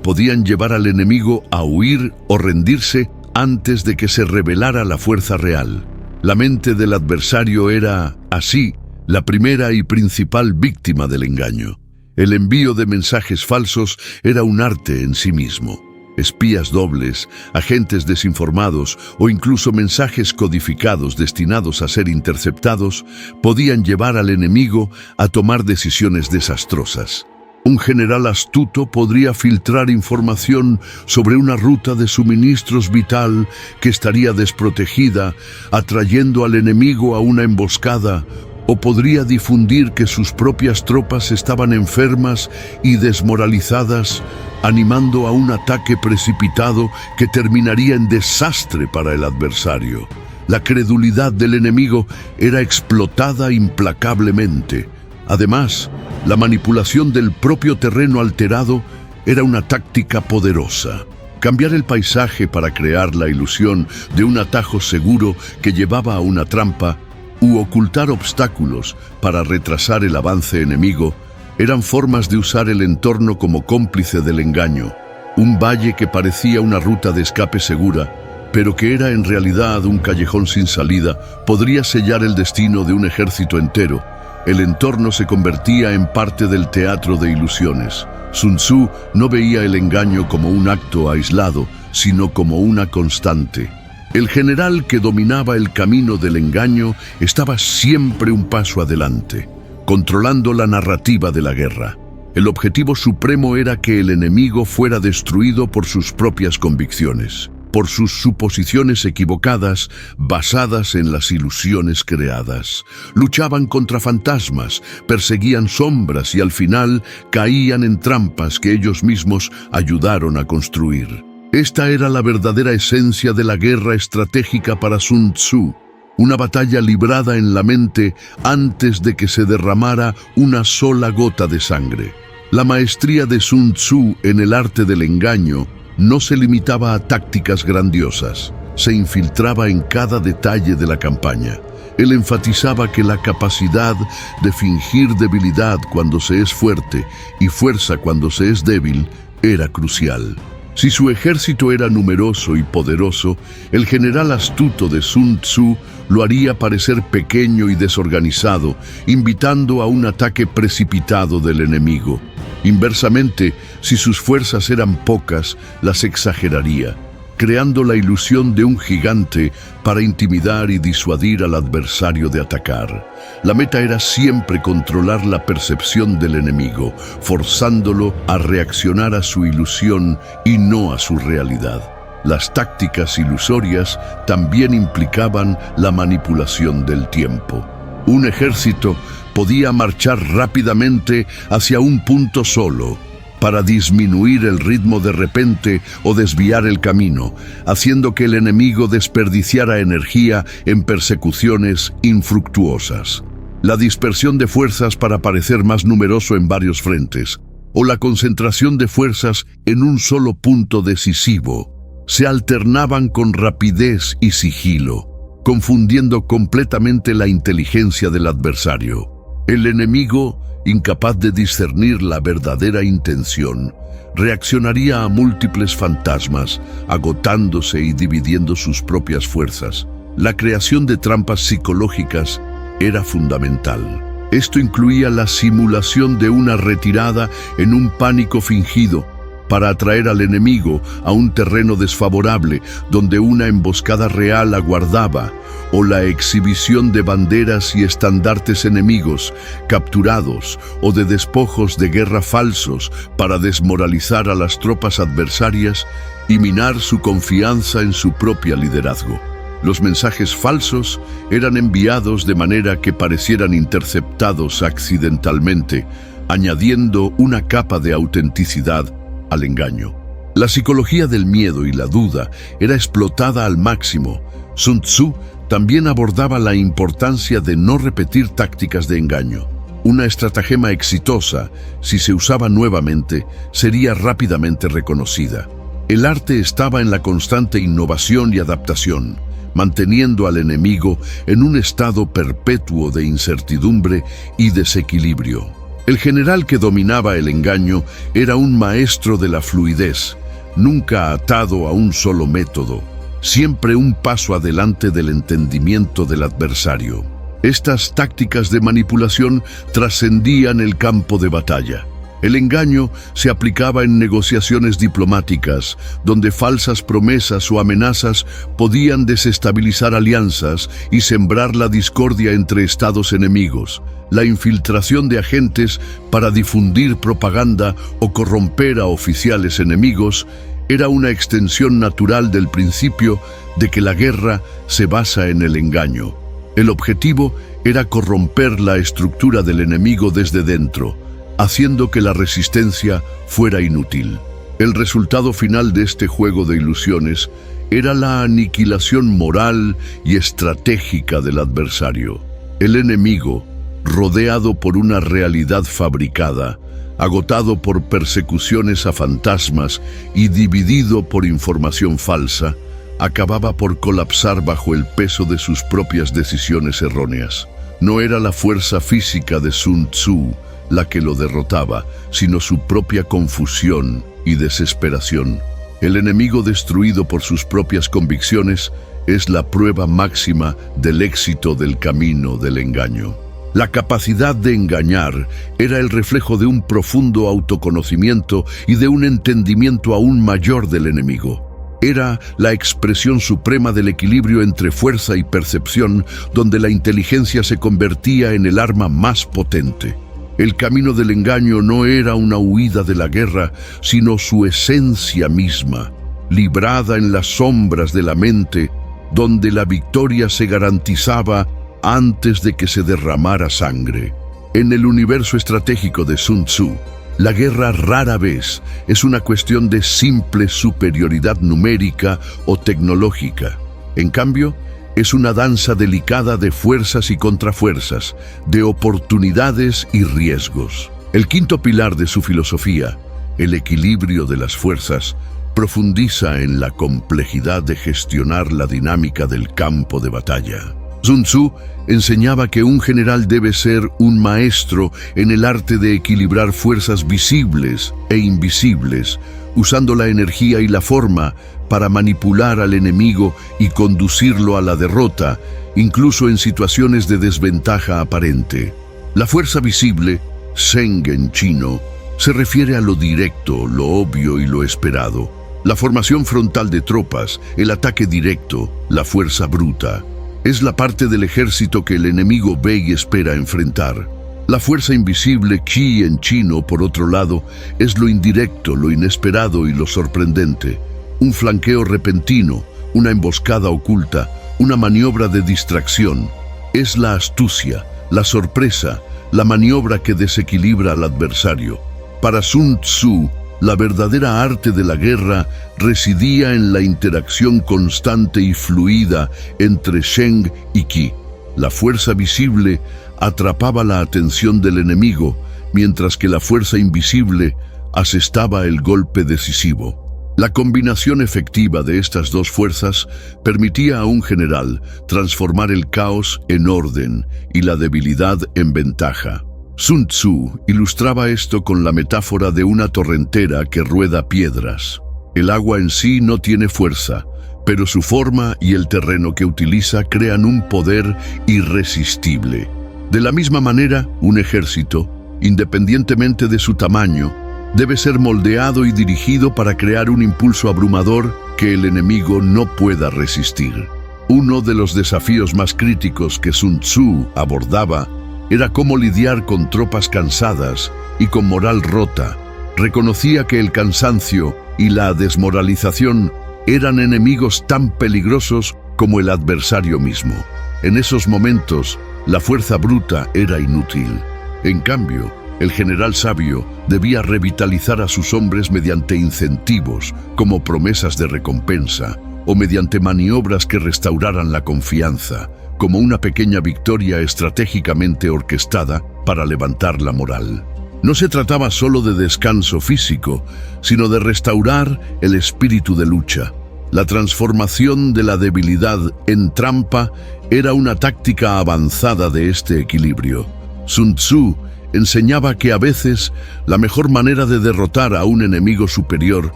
podían llevar al enemigo a huir o rendirse antes de que se revelara la fuerza real. La mente del adversario era, así, la primera y principal víctima del engaño. El envío de mensajes falsos era un arte en sí mismo. Espías dobles, agentes desinformados o incluso mensajes codificados destinados a ser interceptados podían llevar al enemigo a tomar decisiones desastrosas. Un general astuto podría filtrar información sobre una ruta de suministros vital que estaría desprotegida, atrayendo al enemigo a una emboscada, o podría difundir que sus propias tropas estaban enfermas y desmoralizadas, animando a un ataque precipitado que terminaría en desastre para el adversario. La credulidad del enemigo era explotada implacablemente. Además, la manipulación del propio terreno alterado era una táctica poderosa. Cambiar el paisaje para crear la ilusión de un atajo seguro que llevaba a una trampa, u ocultar obstáculos para retrasar el avance enemigo, eran formas de usar el entorno como cómplice del engaño. Un valle que parecía una ruta de escape segura, pero que era en realidad un callejón sin salida, podría sellar el destino de un ejército entero. El entorno se convertía en parte del teatro de ilusiones. Sun Tzu no veía el engaño como un acto aislado, sino como una constante. El general que dominaba el camino del engaño estaba siempre un paso adelante, controlando la narrativa de la guerra. El objetivo supremo era que el enemigo fuera destruido por sus propias convicciones, por sus suposiciones equivocadas basadas en las ilusiones creadas. Luchaban contra fantasmas, perseguían sombras y al final caían en trampas que ellos mismos ayudaron a construir. Esta era la verdadera esencia de la guerra estratégica para Sun Tzu, una batalla librada en la mente antes de que se derramara una sola gota de sangre. La maestría de Sun Tzu en el arte del engaño no se limitaba a tácticas grandiosas. se infiltraba en cada detalle de la campaña. Él enfatizaba que la capacidad de fingir debilidad cuando se es fuerte y fuerza cuando se es débil era crucial. Si su ejército era numeroso y poderoso, el general astuto de Sun Tzu lo haría parecer pequeño y desorganizado, invitando a un ataque precipitado del enemigo. Inversamente, si sus fuerzas eran pocas, las exageraría, creando la ilusión de un gigante para intimidar y disuadir al adversario de atacar. La meta era siempre controlar la percepción del enemigo, forzándolo a reaccionar a su ilusión y no a su realidad. Las tácticas ilusorias también implicaban la manipulación del tiempo. Un ejército podía marchar rápidamente hacia un punto solo, para disminuir el ritmo de repente o desviar el camino, haciendo que el enemigo desperdiciara energía en persecuciones infructuosas. La dispersión de fuerzas para parecer más numeroso en varios frentes, o la concentración de fuerzas en un solo punto decisivo, se alternaban con rapidez y sigilo, confundiendo completamente la inteligencia del adversario. El enemigo, incapaz de discernir la verdadera intención, reaccionaría a múltiples fantasmas, agotándose y dividiendo sus propias fuerzas. La creación de trampas psicológicas era fundamental. Esto incluía la simulación de una retirada en un pánico fingido, para atraer al enemigo a un terreno desfavorable donde una emboscada real aguardaba, o la exhibición de banderas y estandartes enemigos capturados o de despojos de guerra falsos para desmoralizar a las tropas adversarias y minar su confianza en su propio liderazgo. Los mensajes falsos eran enviados de manera que parecieran interceptados accidentalmente, añadiendo una capa de autenticidad al engaño. La psicología del miedo y la duda era explotada al máximo. Sun Tzu también abordaba la importancia de no repetir tácticas de engaño. Una estratagema exitosa, si se usaba nuevamente, sería rápidamente reconocida. El arte estaba en la constante innovación y adaptación, manteniendo al enemigo en un estado perpetuo de incertidumbre y desequilibrio. El general que dominaba el engaño era un maestro de la fluidez, nunca atado a un solo método, siempre un paso adelante del entendimiento del adversario. Estas tácticas de manipulación trascendían el campo de batalla. El engaño se aplicaba en negociaciones diplomáticas, donde falsas promesas o amenazas podían desestabilizar alianzas y sembrar la discordia entre estados enemigos. La infiltración de agentes para difundir propaganda o corromper a oficiales enemigos era una extensión natural del principio de que la guerra se basa en el engaño. El objetivo era corromper la estructura del enemigo desde dentro, haciendo que la resistencia fuera inútil. El resultado final de este juego de ilusiones era la aniquilación moral y estratégica del adversario. El enemigo, rodeado por una realidad fabricada, agotado por persecuciones a fantasmas y dividido por información falsa, acababa por colapsar bajo el peso de sus propias decisiones erróneas. No era la fuerza física de Sun Tzu la que lo derrotaba, sino su propia confusión y desesperación. El enemigo destruido por sus propias convicciones es la prueba máxima del éxito del camino del engaño. La capacidad de engañar era el reflejo de un profundo autoconocimiento y de un entendimiento aún mayor del enemigo. Era la expresión suprema del equilibrio entre fuerza y percepción, donde la inteligencia se convertía en el arma más potente. El camino del engaño no era una huida de la guerra, sino su esencia misma, librada en las sombras de la mente, donde la victoria se garantizaba antes de que se derramara sangre. En el universo estratégico de Sun Tzu, la guerra rara vez es una cuestión de simple superioridad numérica o tecnológica. En cambio, es una danza delicada de fuerzas y contrafuerzas, de oportunidades y riesgos. El quinto pilar de su filosofía, el equilibrio de las fuerzas, profundiza en la complejidad de gestionar la dinámica del campo de batalla. Sun Tzu enseñaba que un general debe ser un maestro en el arte de equilibrar fuerzas visibles e invisibles, usando la energía y la forma para manipular al enemigo y conducirlo a la derrota, incluso en situaciones de desventaja aparente. La fuerza visible, Zheng en chino, se refiere a lo directo, lo obvio y lo esperado. La formación frontal de tropas, el ataque directo, la fuerza bruta. Es la parte del ejército que el enemigo ve y espera enfrentar. La fuerza invisible, Qi en chino, por otro lado, es lo indirecto, lo inesperado y lo sorprendente. Un flanqueo repentino, una emboscada oculta, una maniobra de distracción. Es la astucia, la sorpresa, la maniobra que desequilibra al adversario. Para Sun Tzu, la verdadera arte de la guerra residía en la interacción constante y fluida entre Zheng y Qi. La fuerza visible atrapaba la atención del enemigo, mientras que la fuerza invisible asestaba el golpe decisivo. La combinación efectiva de estas dos fuerzas permitía a un general transformar el caos en orden y la debilidad en ventaja. Sun Tzu ilustraba esto con la metáfora de una torrentera que rueda piedras. El agua en sí no tiene fuerza, pero su forma y el terreno que utiliza crean un poder irresistible. De la misma manera, un ejército, independientemente de su tamaño, debe ser moldeado y dirigido para crear un impulso abrumador que el enemigo no pueda resistir. Uno de los desafíos más críticos que Sun Tzu abordaba era cómo lidiar con tropas cansadas y con moral rota. Reconocía que el cansancio y la desmoralización eran enemigos tan peligrosos como el adversario mismo. En esos momentos, la fuerza bruta era inútil. En cambio, el general sabio debía revitalizar a sus hombres mediante incentivos, como promesas de recompensa, o mediante maniobras que restauraran la confianza, como una pequeña victoria estratégicamente orquestada para levantar la moral. No se trataba solo de descanso físico, sino de restaurar el espíritu de lucha. La transformación de la debilidad en trampa era una táctica avanzada de este equilibrio. Sun Tzu enseñaba que a veces la mejor manera de derrotar a un enemigo superior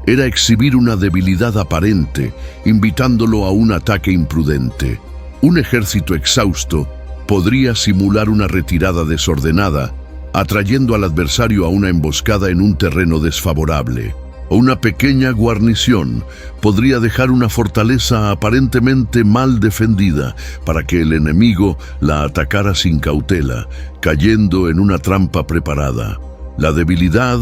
era exhibir una debilidad aparente, invitándolo a un ataque imprudente. Un ejército exhausto podría simular una retirada desordenada, atrayendo al adversario a una emboscada en un terreno desfavorable. O una pequeña guarnición podría dejar una fortaleza aparentemente mal defendida para que el enemigo la atacara sin cautela, cayendo en una trampa preparada. La debilidad,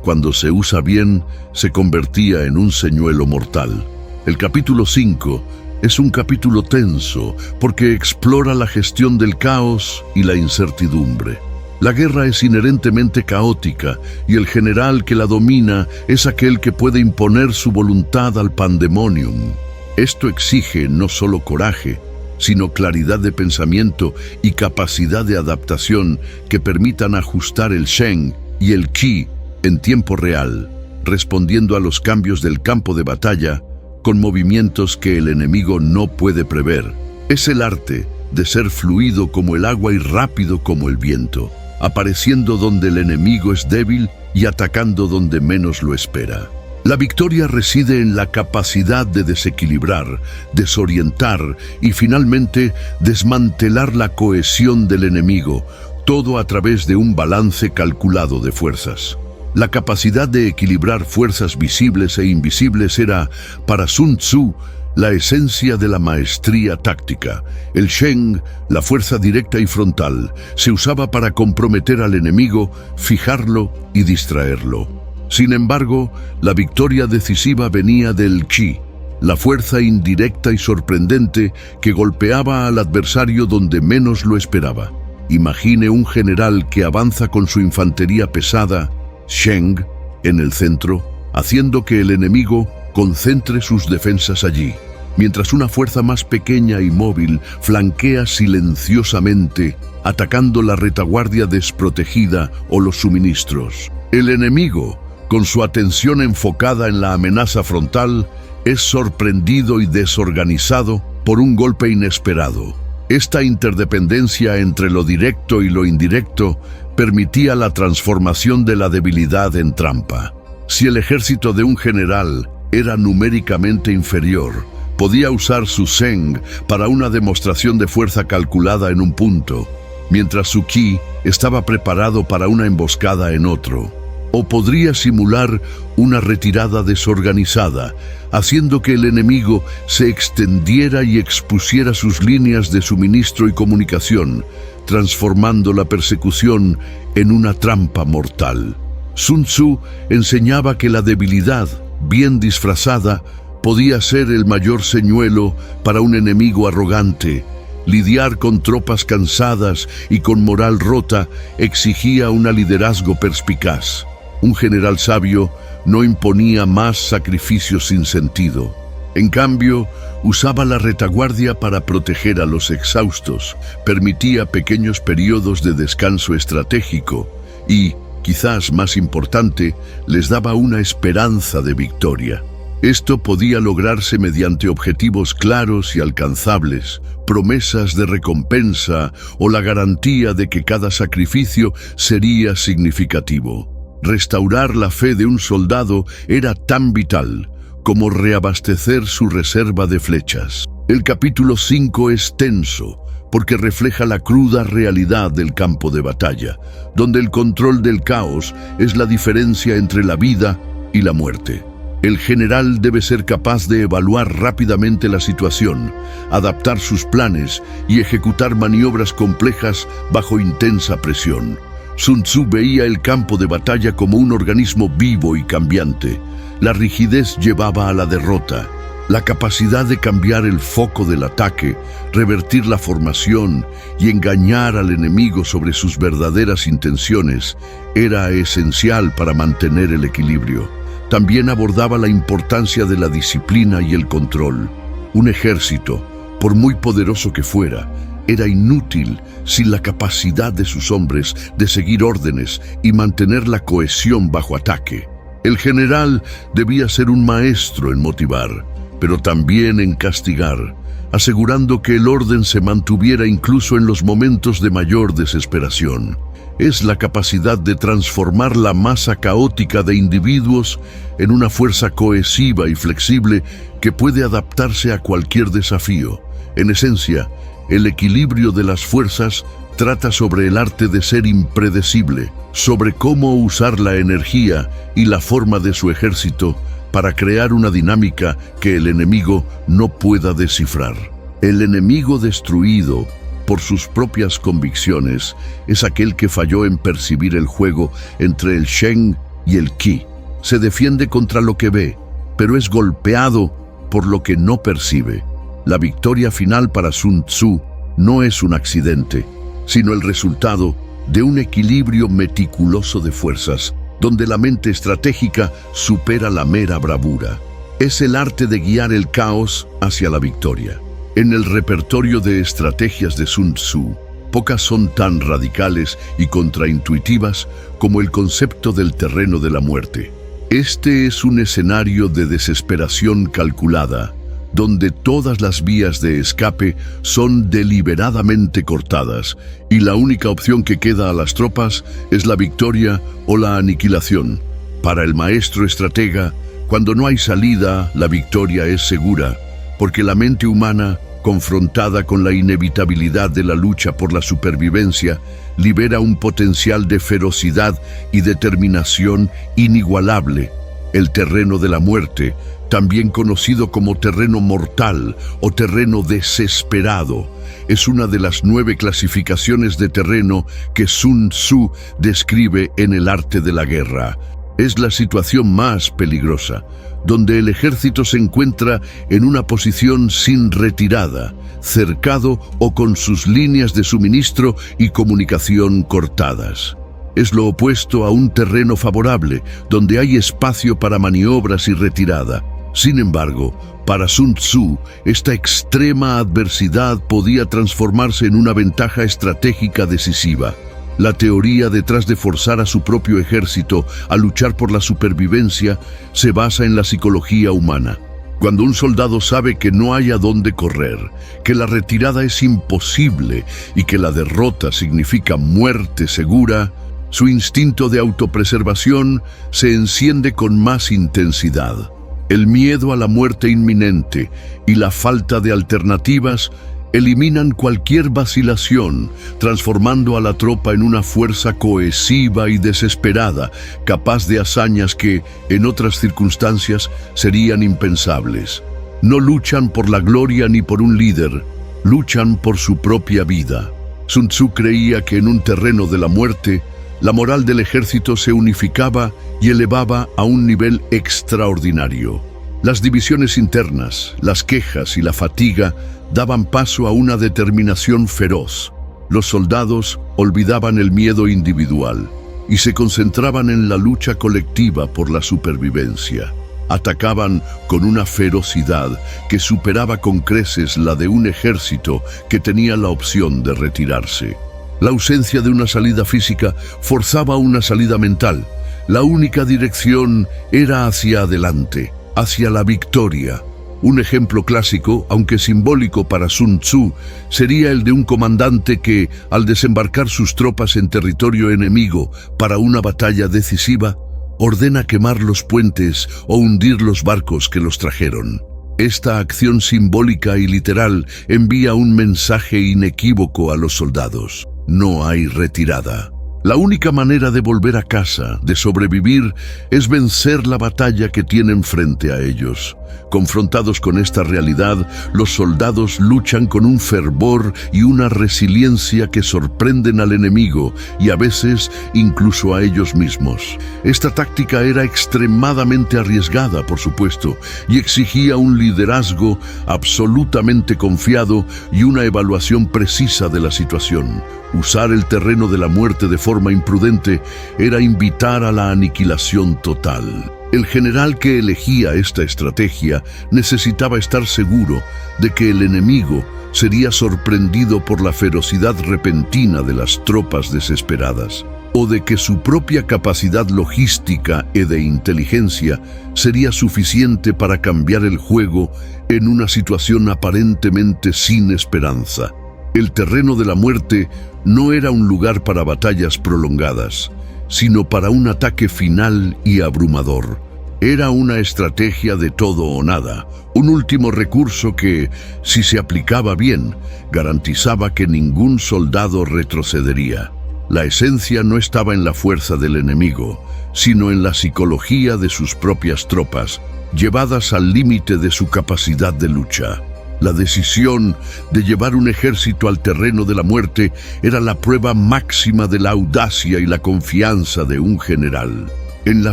cuando se usa bien, se convertía en un señuelo mortal. El capítulo 5 es un capítulo tenso porque explora la gestión del caos y la incertidumbre. La guerra es inherentemente caótica y el general que la domina es aquel que puede imponer su voluntad al pandemonium. Esto exige no solo coraje, sino claridad de pensamiento y capacidad de adaptación que permitan ajustar el Zheng y el Qi en tiempo real, respondiendo a los cambios del campo de batalla con movimientos que el enemigo no puede prever. Es el arte de ser fluido como el agua y rápido como el viento, apareciendo donde el enemigo es débil y atacando donde menos lo espera. La victoria reside en la capacidad de desequilibrar, desorientar y finalmente desmantelar la cohesión del enemigo, todo a través de un balance calculado de fuerzas. La capacidad de equilibrar fuerzas visibles e invisibles era, para Sun Tzu, la esencia de la maestría táctica. El Zheng, la fuerza directa y frontal, se usaba para comprometer al enemigo, fijarlo y distraerlo. Sin embargo, la victoria decisiva venía del Qi, la fuerza indirecta y sorprendente que golpeaba al adversario donde menos lo esperaba. Imagine un general que avanza con su infantería pesada, Zheng, en el centro, haciendo que el enemigo concentre sus defensas allí, mientras una fuerza más pequeña y móvil flanquea silenciosamente, atacando la retaguardia desprotegida o los suministros. El enemigo, con su atención enfocada en la amenaza frontal, es sorprendido y desorganizado por un golpe inesperado. Esta interdependencia entre lo directo y lo indirecto permitía la transformación de la debilidad en trampa. Si el ejército de un general era numéricamente inferior, podía usar su Zheng para una demostración de fuerza calculada en un punto, mientras su Qi estaba preparado para una emboscada en otro. O podría simular una retirada desorganizada, haciendo que el enemigo se extendiera y expusiera sus líneas de suministro y comunicación, transformando la persecución en una trampa mortal. Sun Tzu enseñaba que la debilidad, bien disfrazada, podía ser el mayor señuelo para un enemigo arrogante. Lidiar con tropas cansadas y con moral rota exigía un liderazgo perspicaz. Un general sabio no imponía más sacrificios sin sentido. En cambio, usaba la retaguardia para proteger a los exhaustos, permitía pequeños periodos de descanso estratégico y, quizás más importante, les daba una esperanza de victoria. Esto podía lograrse mediante objetivos claros y alcanzables, promesas de recompensa o la garantía de que cada sacrificio sería significativo. Restaurar la fe de un soldado era tan vital como reabastecer su reserva de flechas. El capítulo 5 es tenso porque refleja la cruda realidad del campo de batalla, donde el control del caos es la diferencia entre la vida y la muerte. El general debe ser capaz de evaluar rápidamente la situación, adaptar sus planes y ejecutar maniobras complejas bajo intensa presión. Sun Tzu veía el campo de batalla como un organismo vivo y cambiante. La rigidez llevaba a la derrota. La capacidad de cambiar el foco del ataque, revertir la formación y engañar al enemigo sobre sus verdaderas intenciones era esencial para mantener el equilibrio. También abordaba la importancia de la disciplina y el control. Un ejército, por muy poderoso que fuera, era inútil sin la capacidad de sus hombres de seguir órdenes y mantener la cohesión bajo ataque. El general debía ser un maestro en motivar, pero también en castigar, asegurando que el orden se mantuviera incluso en los momentos de mayor desesperación. Es la capacidad de transformar la masa caótica de individuos en una fuerza cohesiva y flexible que puede adaptarse a cualquier desafío. En esencia, el equilibrio de las fuerzas trata sobre el arte de ser impredecible, sobre cómo usar la energía y la forma de su ejército para crear una dinámica que el enemigo no pueda descifrar. El enemigo destruido por sus propias convicciones es aquel que falló en percibir el juego entre el Zheng y el Qi. Se defiende contra lo que ve, pero es golpeado por lo que no percibe. La victoria final para Sun Tzu no es un accidente, sino el resultado de un equilibrio meticuloso de fuerzas, donde la mente estratégica supera la mera bravura. Es el arte de guiar el caos hacia la victoria. En el repertorio de estrategias de Sun Tzu, pocas son tan radicales y contraintuitivas como el concepto del terreno de la muerte. Este es un escenario de desesperación calculada, donde todas las vías de escape son deliberadamente cortadas y la única opción que queda a las tropas es la victoria o la aniquilación. Para el maestro estratega, cuando no hay salida, la victoria es segura, porque la mente humana, confrontada con la inevitabilidad de la lucha por la supervivencia, libera un potencial de ferocidad y determinación inigualable. El terreno de la muerte, también conocido como terreno mortal o terreno desesperado, es una de las 9 clasificaciones de terreno que Sun Tzu describe en el arte de la guerra. Es la situación más peligrosa, donde el ejército se encuentra en una posición sin retirada, cercado o con sus líneas de suministro y comunicación cortadas. Es lo opuesto a un terreno favorable, donde hay espacio para maniobras y retirada. Sin embargo, para Sun Tzu, esta extrema adversidad podía transformarse en una ventaja estratégica decisiva. La teoría detrás de forzar a su propio ejército a luchar por la supervivencia se basa en la psicología humana. Cuando un soldado sabe que no hay a dónde correr, que la retirada es imposible y que la derrota significa muerte segura, su instinto de autopreservación se enciende con más intensidad. El miedo a la muerte inminente y la falta de alternativas eliminan cualquier vacilación, transformando a la tropa en una fuerza cohesiva y desesperada, capaz de hazañas que, en otras circunstancias, serían impensables. No luchan por la gloria ni por un líder, luchan por su propia vida. Sun Tzu creía que en un terreno de la muerte, la moral del ejército se unificaba y elevaba a un nivel extraordinario. Las divisiones internas, las quejas y la fatiga daban paso a una determinación feroz. Los soldados olvidaban el miedo individual y se concentraban en la lucha colectiva por la supervivencia. Atacaban con una ferocidad que superaba con creces la de un ejército que tenía la opción de retirarse. La ausencia de una salida física forzaba una salida mental. La única dirección era hacia adelante, hacia la victoria. Un ejemplo clásico, aunque simbólico para Sun Tzu, sería el de un comandante que, al desembarcar sus tropas en territorio enemigo para una batalla decisiva, ordena quemar los puentes o hundir los barcos que los trajeron. Esta acción simbólica y literal envía un mensaje inequívoco a los soldados: no hay retirada. La única manera de volver a casa, de sobrevivir, es vencer la batalla que tienen frente a ellos. Confrontados con esta realidad, los soldados luchan con un fervor y una resiliencia que sorprenden al enemigo y a veces incluso a ellos mismos. Esta táctica era extremadamente arriesgada, por supuesto, y exigía un liderazgo absolutamente confiado y una evaluación precisa de la situación. Usar el terreno de la muerte de forma imprudente era invitar a la aniquilación total. El general que elegía esta estrategia necesitaba estar seguro de que el enemigo sería sorprendido por la ferocidad repentina de las tropas desesperadas, o de que su propia capacidad logística y de inteligencia sería suficiente para cambiar el juego en una situación aparentemente sin esperanza. El terreno de la muerte no era un lugar para batallas prolongadas, sino para un ataque final y abrumador. Era una estrategia de todo o nada, un último recurso que, si se aplicaba bien, garantizaba que ningún soldado retrocedería. La esencia no estaba en la fuerza del enemigo, sino en la psicología de sus propias tropas, llevadas al límite de su capacidad de lucha. La decisión de llevar un ejército al terreno de la muerte era la prueba máxima de la audacia y la confianza de un general. En la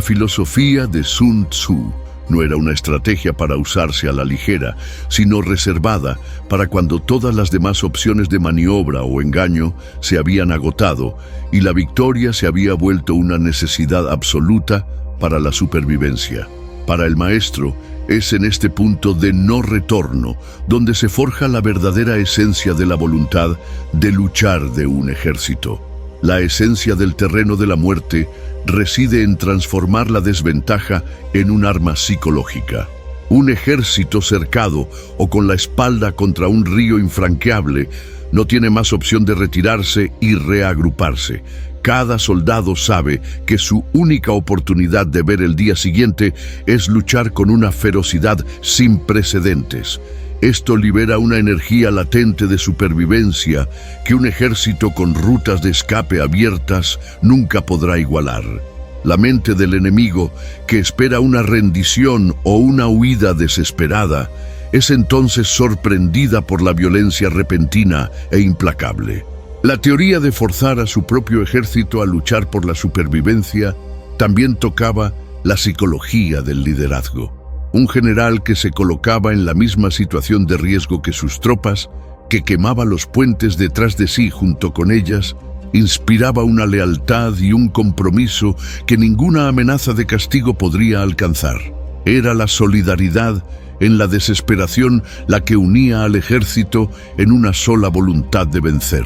filosofía de Sun Tzu, no era una estrategia para usarse a la ligera, sino reservada para cuando todas las demás opciones de maniobra o engaño se habían agotado y la victoria se había vuelto una necesidad absoluta para la supervivencia. Para el maestro, es en este punto de no retorno donde se forja la verdadera esencia de la voluntad de luchar de un ejército. La esencia del terreno de la muerte reside en transformar la desventaja en un arma psicológica. Un ejército cercado o con la espalda contra un río infranqueable no tiene más opción de retirarse y reagruparse. Cada soldado sabe que su única oportunidad de ver el día siguiente es luchar con una ferocidad sin precedentes. Esto libera una energía latente de supervivencia que un ejército con rutas de escape abiertas nunca podrá igualar. La mente del enemigo, que espera una rendición o una huida desesperada, es entonces sorprendida por la violencia repentina e implacable. La teoría de forzar a su propio ejército a luchar por la supervivencia también tocaba la psicología del liderazgo. Un general que se colocaba en la misma situación de riesgo que sus tropas, que quemaba los puentes detrás de sí junto con ellas, inspiraba una lealtad y un compromiso que ninguna amenaza de castigo podría alcanzar. Era la solidaridad en la desesperación la que unía al ejército en una sola voluntad de vencer.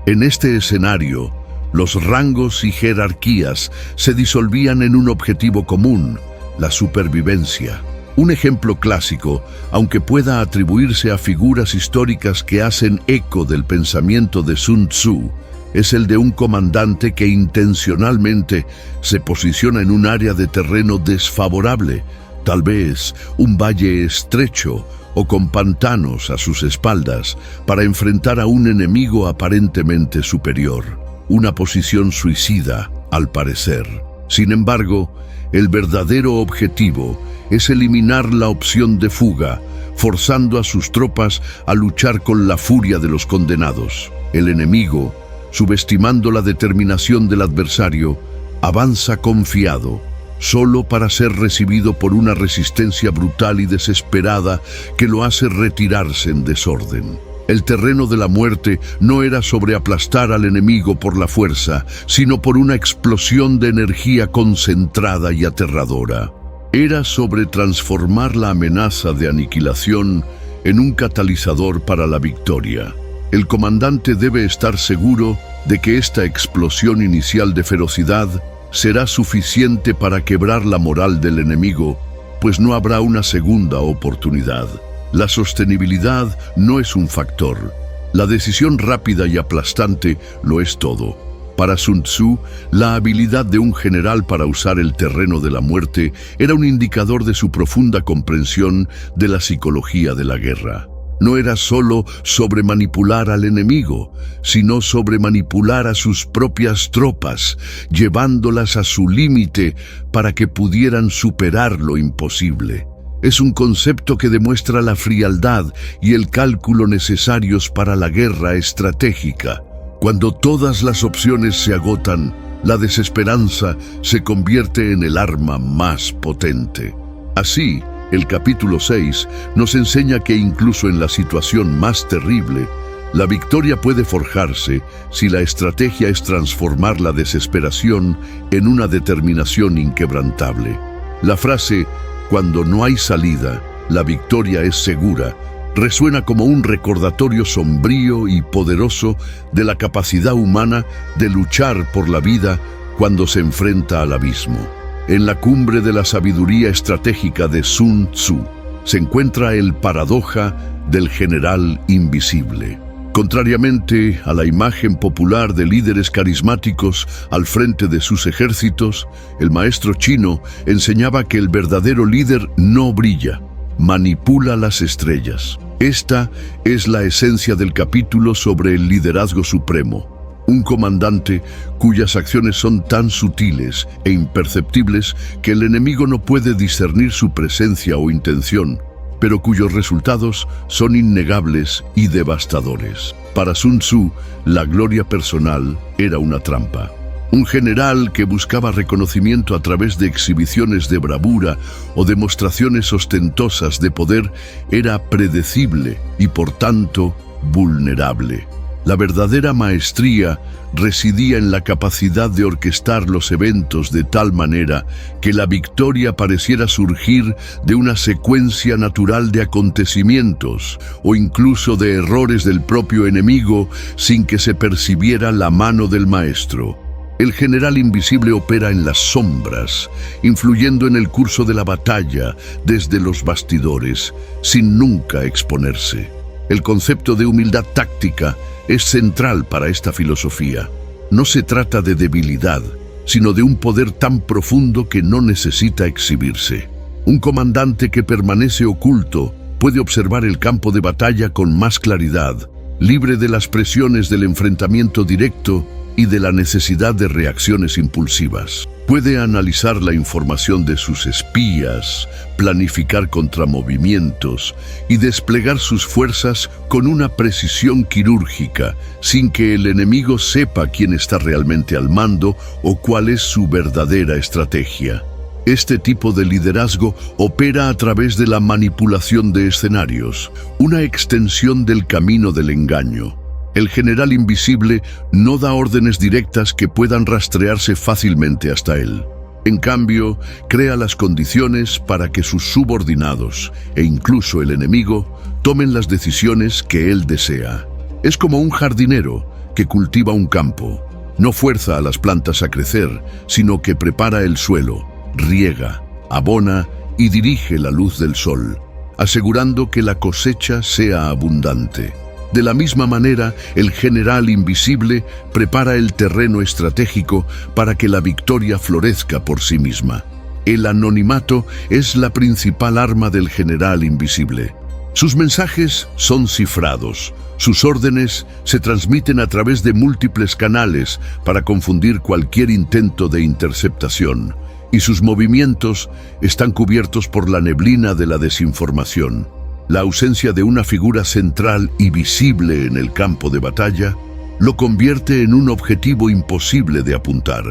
En este escenario, Los rangos y jerarquías se disolvían en un objetivo común, la supervivencia. Un ejemplo clásico, aunque pueda atribuirse a figuras históricas que hacen eco del pensamiento de Sun Tzu, es el de un comandante que intencionalmente se posiciona en un área de terreno desfavorable, tal vez un valle estrecho o con pantanos a sus espaldas, para enfrentar a un enemigo aparentemente superior. Una posición suicida, al parecer. Sin embargo, el verdadero objetivo es eliminar la opción de fuga, forzando a sus tropas a luchar con la furia de los condenados. El enemigo, subestimando la determinación del adversario, avanza confiado, solo para ser recibido por una resistencia brutal y desesperada que lo hace retirarse en desorden. El terreno de la muerte no era sobre aplastar al enemigo por la fuerza, sino por una explosión de energía concentrada y aterradora. Era sobre transformar la amenaza de aniquilación en un catalizador para la victoria. El comandante debe estar seguro de que esta explosión inicial de ferocidad será suficiente para quebrar la moral del enemigo, pues no habrá una segunda oportunidad. La sostenibilidad no es un factor. La decisión rápida y aplastante lo es todo. Para Sun Tzu, la habilidad de un general para usar el terreno de la muerte era un indicador de su profunda comprensión de la psicología de la guerra. No era solo sobre manipular al enemigo, sino sobre manipular a sus propias tropas, llevándolas a su límite para que pudieran superar lo imposible. Es un concepto que demuestra la frialdad y el cálculo necesarios para la guerra estratégica. Cuando todas las opciones se agotan, la desesperanza se convierte en el arma más potente. Así, el capítulo 6 nos enseña que incluso en la situación más terrible, la victoria puede forjarse si la estrategia es transformar la desesperación en una determinación inquebrantable. La frase "cuando no hay salida, la victoria es segura" resuena como un recordatorio sombrío y poderoso de la capacidad humana de luchar por la vida cuando se enfrenta al abismo. En la cumbre de la sabiduría estratégica de Sun Tzu se encuentra el paradoja del general invisible. Contrariamente a la imagen popular de líderes carismáticos al frente de sus ejércitos, el maestro chino enseñaba que el verdadero líder no brilla, manipula las estrellas. Esta es la esencia del capítulo sobre el liderazgo supremo. Un comandante cuyas acciones son tan sutiles e imperceptibles que el enemigo no puede discernir su presencia o intención, pero cuyos resultados son innegables y devastadores. Para Sun Tzu, la gloria personal era una trampa. Un general que buscaba reconocimiento a través de exhibiciones de bravura o demostraciones ostentosas de poder era predecible y, por tanto, vulnerable. La verdadera maestría residía en la capacidad de orquestar los eventos de tal manera que la victoria pareciera surgir de una secuencia natural de acontecimientos o incluso de errores del propio enemigo sin que se percibiera la mano del maestro. El general invisible opera en las sombras, influyendo en el curso de la batalla desde los bastidores, sin nunca exponerse. El concepto de humildad táctica es central para esta filosofía. No se trata de debilidad, sino de un poder tan profundo que no necesita exhibirse. Un comandante que permanece oculto puede observar el campo de batalla con más claridad, libre de las presiones del enfrentamiento directo y de la necesidad de reacciones impulsivas. Puede analizar la información de sus espías, planificar contramovimientos y desplegar sus fuerzas con una precisión quirúrgica, sin que el enemigo sepa quién está realmente al mando o cuál es su verdadera estrategia. Este tipo de liderazgo opera a través de la manipulación de escenarios, una extensión del camino del engaño. El general invisible no da órdenes directas que puedan rastrearse fácilmente hasta él. En cambio, crea las condiciones para que sus subordinados, e incluso el enemigo, tomen las decisiones que él desea. Es como un jardinero que cultiva un campo. No fuerza a las plantas a crecer, sino que prepara el suelo, riega, abona y dirige la luz del sol, asegurando que la cosecha sea abundante. De la misma manera, el general invisible prepara el terreno estratégico para que la victoria florezca por sí misma. El anonimato es la principal arma del general invisible. Sus mensajes son cifrados. Sus órdenes se transmiten a través de múltiples canales para confundir cualquier intento de interceptación, y sus movimientos están cubiertos por la neblina de la desinformación. La ausencia de una figura central y visible en el campo de batalla lo convierte en un objetivo imposible de apuntar.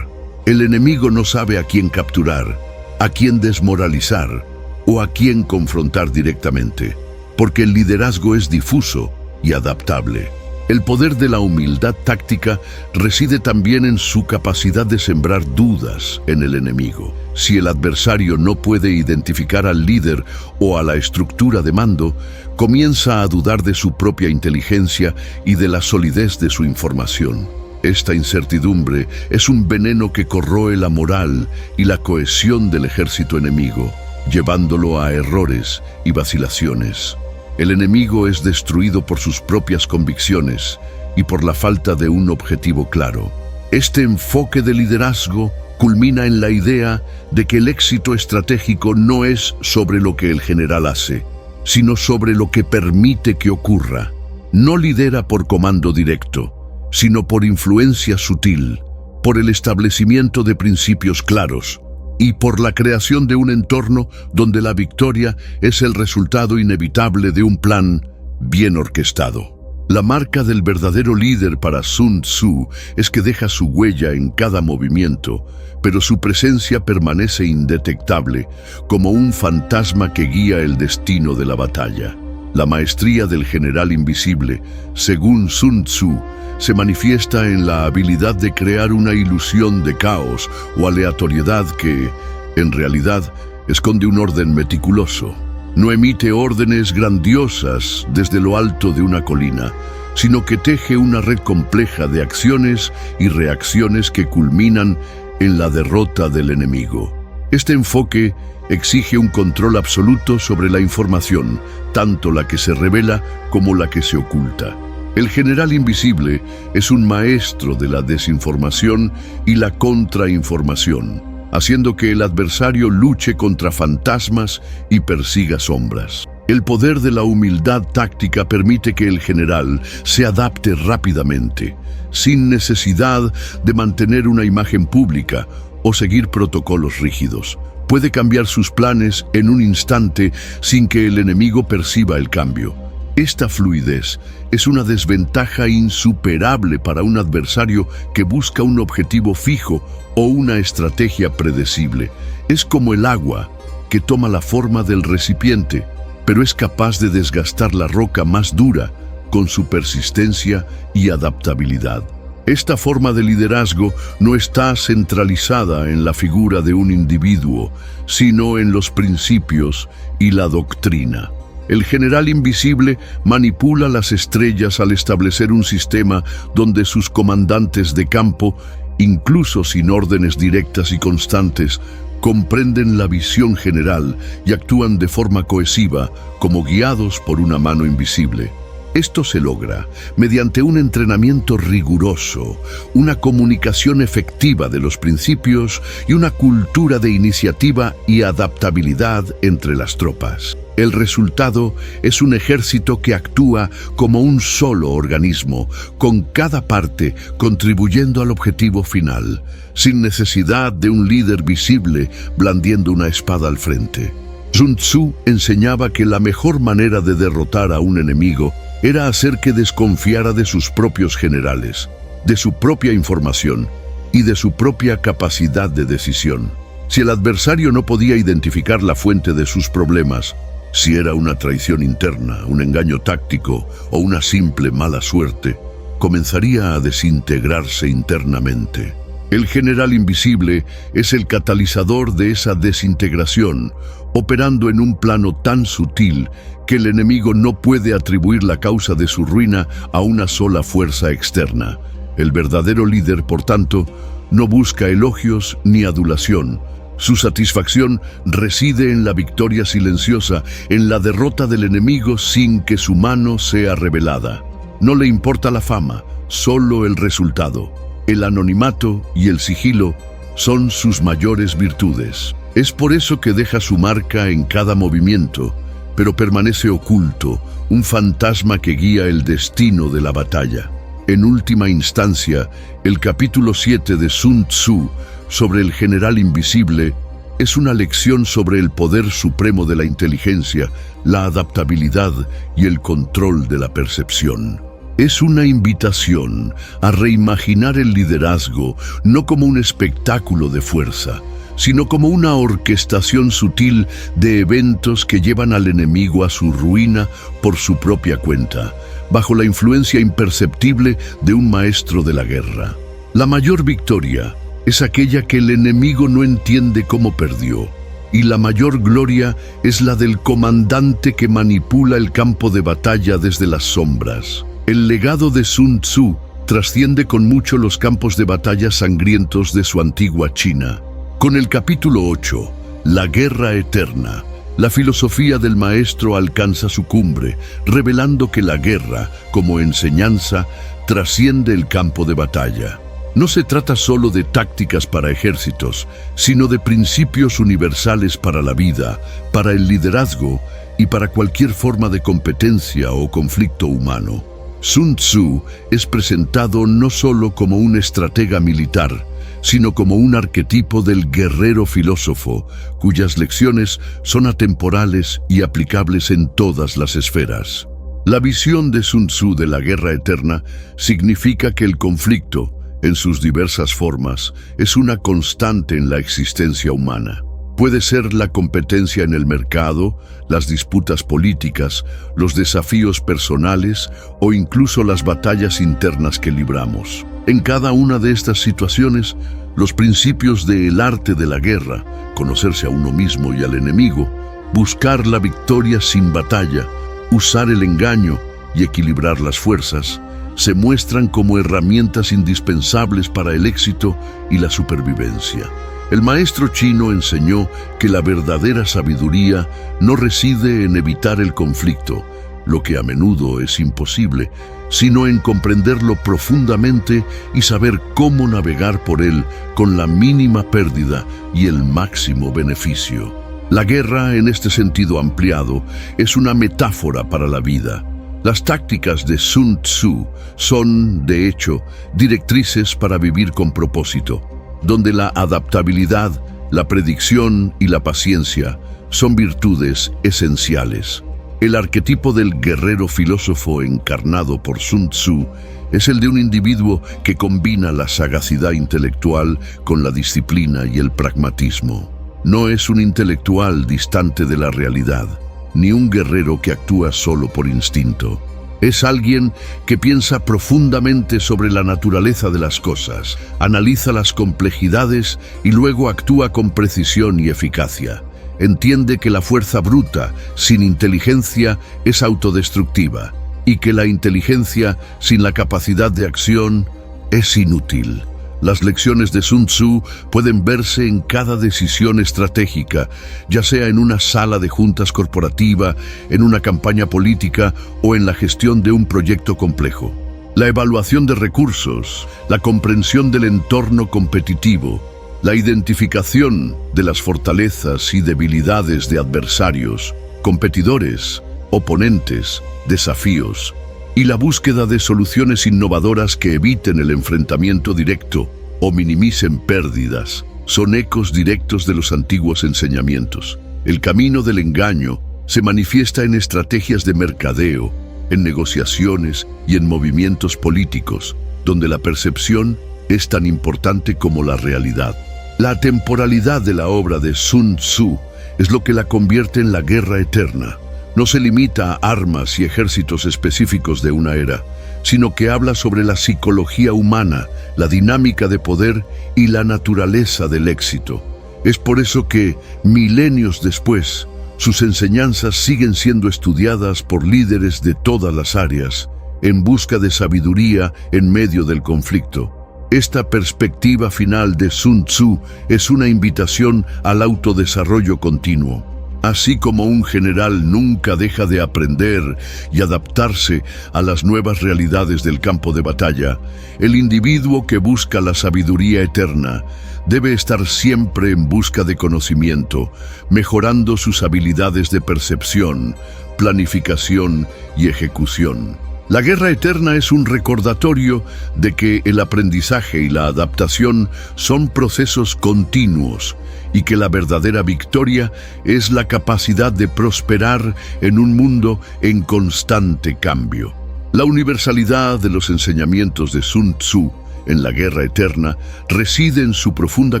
El enemigo no sabe a quién capturar, a quién desmoralizar o a quién confrontar directamente, porque el liderazgo es difuso y adaptable. El poder de la humildad táctica reside también en su capacidad de sembrar dudas en el enemigo. Si el adversario no puede identificar al líder o a la estructura de mando, comienza a dudar de su propia inteligencia y de la solidez de su información. Esta incertidumbre es un veneno que corroe la moral y la cohesión del ejército enemigo, llevándolo a errores y vacilaciones. El enemigo es destruido por sus propias convicciones y por la falta de un objetivo claro. Este enfoque de liderazgo culmina en la idea de que el éxito estratégico no es sobre lo que el general hace, sino sobre lo que permite que ocurra. No lidera por comando directo, sino por influencia sutil, por el establecimiento de principios claros y por la creación de un entorno donde la victoria es el resultado inevitable de un plan bien orquestado. La marca del verdadero líder para Sun Tzu es que deja su huella en cada movimiento, pero su presencia permanece indetectable, como un fantasma que guía el destino de la batalla. La maestría del general invisible, según Sun Tzu, se manifiesta en la habilidad de crear una ilusión de caos o aleatoriedad que, en realidad, esconde un orden meticuloso. No emite órdenes grandiosas desde lo alto de una colina, sino que teje una red compleja de acciones y reacciones que culminan en la derrota del enemigo. Este enfoque exige un control absoluto sobre la información, tanto la que se revela como la que se oculta. El general invisible es un maestro de la desinformación y la contrainformación, haciendo que el adversario luche contra fantasmas y persiga sombras. El poder de la humildad táctica permite que el general se adapte rápidamente, sin necesidad de mantener una imagen pública o seguir protocolos rígidos. Puede cambiar sus planes en un instante sin que el enemigo perciba el cambio. Esta fluidez es una desventaja insuperable para un adversario que busca un objetivo fijo o una estrategia predecible. Es como el agua que toma la forma del recipiente, pero es capaz de desgastar la roca más dura con su persistencia y adaptabilidad. Esta forma de liderazgo no está centralizada en la figura de un individuo, sino en los principios y la doctrina. El general invisible manipula las estrellas al establecer un sistema donde sus comandantes de campo, incluso sin órdenes directas y constantes, comprenden la visión general y actúan de forma cohesiva, como guiados por una mano invisible. Esto se logra mediante un entrenamiento riguroso, una comunicación efectiva de los principios y una cultura de iniciativa y adaptabilidad entre las tropas. El resultado es un ejército que actúa como un solo organismo, con cada parte contribuyendo al objetivo final, sin necesidad de un líder visible blandiendo una espada al frente. Sun Tzu enseñaba que la mejor manera de derrotar a un enemigo era hacer que desconfiara de sus propios generales, de su propia información y de su propia capacidad de decisión. Si el adversario no podía identificar la fuente de sus problemas, si era una traición interna, un engaño táctico o una simple mala suerte, comenzaría a desintegrarse internamente. El general invisible es el catalizador de esa desintegración, operando en un plano tan sutil que el enemigo no puede atribuir la causa de su ruina a una sola fuerza externa. El verdadero líder, por tanto, no busca elogios ni adulación. Su satisfacción reside en la victoria silenciosa, en la derrota del enemigo sin que su mano sea revelada. No le importa la fama, solo el resultado. El anonimato y el sigilo son sus mayores virtudes. Es por eso que deja su marca en cada movimiento, pero permanece oculto, un fantasma que guía el destino de la batalla. En última instancia, el capítulo 7 de Sun Tzu, sobre el general invisible, es una lección sobre el poder supremo de la inteligencia, la adaptabilidad y el control de la percepción. Es una invitación a reimaginar el liderazgo no como un espectáculo de fuerza, sino como una orquestación sutil de eventos que llevan al enemigo a su ruina por su propia cuenta, bajo la influencia imperceptible de un maestro de la guerra. La mayor victoria es aquella que el enemigo no entiende cómo perdió, y la mayor gloria es la del comandante que manipula el campo de batalla desde las sombras. El legado de Sun Tzu trasciende con mucho los campos de batalla sangrientos de su antigua China. Con el capítulo 8, La Guerra Eterna, la filosofía del maestro alcanza su cumbre, revelando que la guerra, como enseñanza, trasciende el campo de batalla. No se trata solo de tácticas para ejércitos, sino de principios universales para la vida, para el liderazgo y para cualquier forma de competencia o conflicto humano. Sun Tzu es presentado no solo como un estratega militar, sino como un arquetipo del guerrero filósofo, cuyas lecciones son atemporales y aplicables en todas las esferas. La visión de Sun Tzu de la guerra eterna significa que el conflicto, en sus diversas formas, es una constante en la existencia humana. Puede ser la competencia en el mercado, las disputas políticas, los desafíos personales o incluso las batallas internas que libramos. En cada una de estas situaciones, los principios del arte de la guerra, conocerse a uno mismo y al enemigo, buscar la victoria sin batalla, usar el engaño y equilibrar las fuerzas, se muestran como herramientas indispensables para el éxito y la supervivencia. El maestro chino enseñó que la verdadera sabiduría no reside en evitar el conflicto, lo que a menudo es imposible, sino en comprenderlo profundamente y saber cómo navegar por él con la mínima pérdida y el máximo beneficio. La guerra, en este sentido ampliado, es una metáfora para la vida. Las tácticas de Sun Tzu son, de hecho, directrices para vivir con propósito, donde la adaptabilidad, la predicción y la paciencia son virtudes esenciales. El arquetipo del guerrero filósofo encarnado por Sun Tzu es el de un individuo que combina la sagacidad intelectual con la disciplina y el pragmatismo. No es un intelectual distante de la realidad, ni un guerrero que actúa solo por instinto. Es alguien que piensa profundamente sobre la naturaleza de las cosas, analiza las complejidades y luego actúa con precisión y eficacia. Entiende que la fuerza bruta, sin inteligencia, es autodestructiva y que la inteligencia, sin la capacidad de acción, es inútil. Las lecciones de Sun Tzu pueden verse en cada decisión estratégica, ya sea en una sala de juntas corporativa, en una campaña política o en la gestión de un proyecto complejo. La evaluación de recursos, la comprensión del entorno competitivo, la identificación de las fortalezas y debilidades de adversarios, competidores, oponentes, desafíos, y la búsqueda de soluciones innovadoras que eviten el enfrentamiento directo o minimicen pérdidas, son ecos directos de los antiguos enseñamientos. El camino del engaño se manifiesta en estrategias de mercadeo, en negociaciones y en movimientos políticos, donde la percepción es tan importante como la realidad. La temporalidad de la obra de Sun Tzu es lo que la convierte en la guerra eterna. No se limita a armas y ejércitos específicos de una era, sino que habla sobre la psicología humana, la dinámica de poder y la naturaleza del éxito. Es por eso que, milenios después, sus enseñanzas siguen siendo estudiadas por líderes de todas las áreas, en busca de sabiduría en medio del conflicto. Esta perspectiva final de Sun Tzu es una invitación al autodesarrollo continuo. Así como un general nunca deja de aprender y adaptarse a las nuevas realidades del campo de batalla, el individuo que busca la sabiduría eterna debe estar siempre en busca de conocimiento, mejorando sus habilidades de percepción, planificación y ejecución. La guerra eterna es un recordatorio de que el aprendizaje y la adaptación son procesos continuos y que la verdadera victoria es la capacidad de prosperar en un mundo en constante cambio. La universalidad de los enseñamientos de Sun Tzu en la guerra eterna reside en su profunda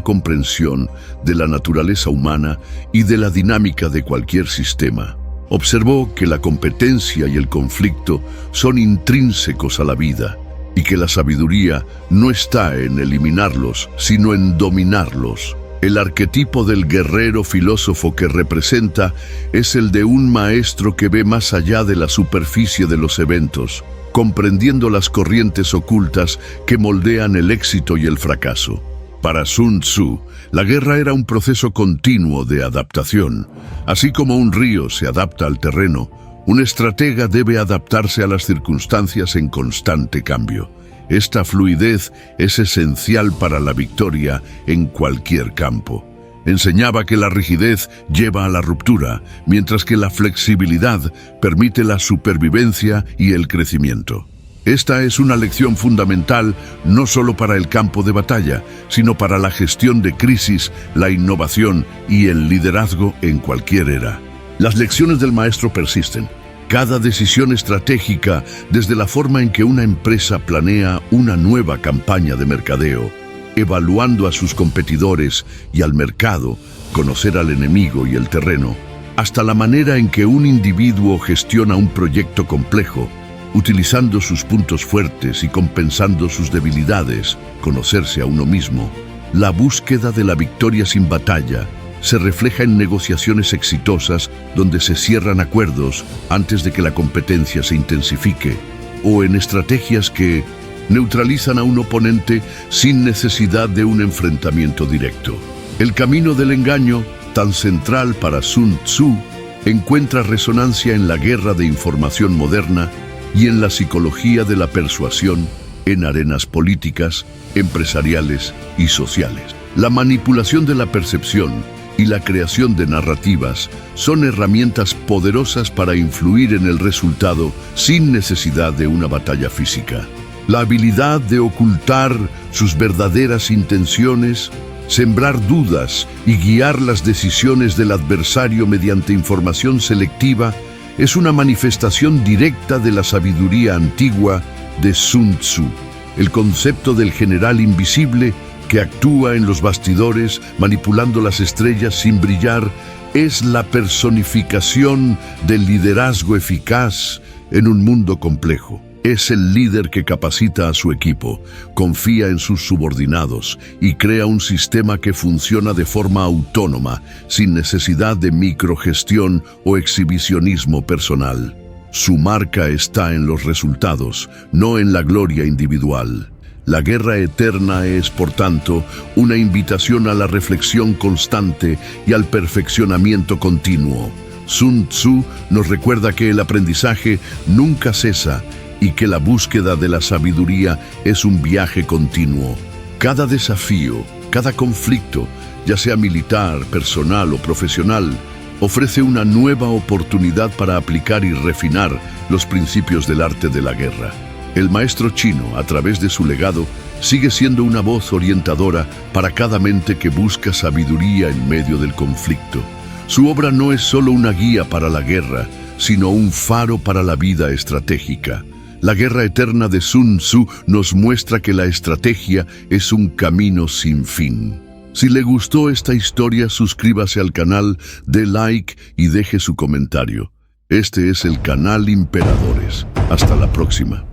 comprensión de la naturaleza humana y de la dinámica de cualquier sistema. Observó que la competencia y el conflicto son intrínsecos a la vida y que la sabiduría no está en eliminarlos, sino en dominarlos. El arquetipo del guerrero filósofo que representa es el de un maestro que ve más allá de la superficie de los eventos, comprendiendo las corrientes ocultas que moldean el éxito y el fracaso. Para Sun Tzu, la guerra era un proceso continuo de adaptación. Así como un río se adapta al terreno, un estratega debe adaptarse a las circunstancias en constante cambio. Esta fluidez es esencial para la victoria en cualquier campo. Enseñaba que la rigidez lleva a la ruptura, mientras que la flexibilidad permite la supervivencia y el crecimiento. Esta es una lección fundamental no solo para el campo de batalla, sino para la gestión de crisis, la innovación y el liderazgo en cualquier era. Las lecciones del maestro persisten. Cada decisión estratégica, desde la forma en que una empresa planea una nueva campaña de mercadeo, evaluando a sus competidores y al mercado, conocer al enemigo y el terreno, hasta la manera en que un individuo gestiona un proyecto complejo, utilizando sus puntos fuertes y compensando sus debilidades, conocerse a uno mismo. La búsqueda de la victoria sin batalla se refleja en negociaciones exitosas donde se cierran acuerdos antes de que la competencia se intensifique, o en estrategias que neutralizan a un oponente sin necesidad de un enfrentamiento directo. El camino del engaño, tan central para Sun Tzu, encuentra resonancia en la guerra de información moderna y en la psicología de la persuasión en arenas políticas, empresariales y sociales. La manipulación de la percepción y la creación de narrativas son herramientas poderosas para influir en el resultado sin necesidad de una batalla física. La habilidad de ocultar sus verdaderas intenciones, sembrar dudas y guiar las decisiones del adversario mediante información selectiva es una manifestación directa de la sabiduría antigua de Sun Tzu. El concepto del general invisible que actúa en los bastidores manipulando las estrellas sin brillar es la personificación del liderazgo eficaz en un mundo complejo. Es el líder que capacita a su equipo, confía en sus subordinados y crea un sistema que funciona de forma autónoma, sin necesidad de microgestión o exhibicionismo personal. Su marca está en los resultados, no en la gloria individual. La guerra eterna es, por tanto, una invitación a la reflexión constante y al perfeccionamiento continuo. Sun Tzu nos recuerda que el aprendizaje nunca cesa y que la búsqueda de la sabiduría es un viaje continuo. Cada desafío, cada conflicto, ya sea militar, personal o profesional, ofrece una nueva oportunidad para aplicar y refinar los principios del arte de la guerra. El maestro chino, a través de su legado, sigue siendo una voz orientadora para cada mente que busca sabiduría en medio del conflicto. Su obra no es solo una guía para la guerra, sino un faro para la vida estratégica. La guerra eterna de Sun Tzu nos muestra que la estrategia es un camino sin fin. Si le gustó esta historia, suscríbase al canal, dé like y deje su comentario. Este es el canal Imperadores. Hasta la próxima.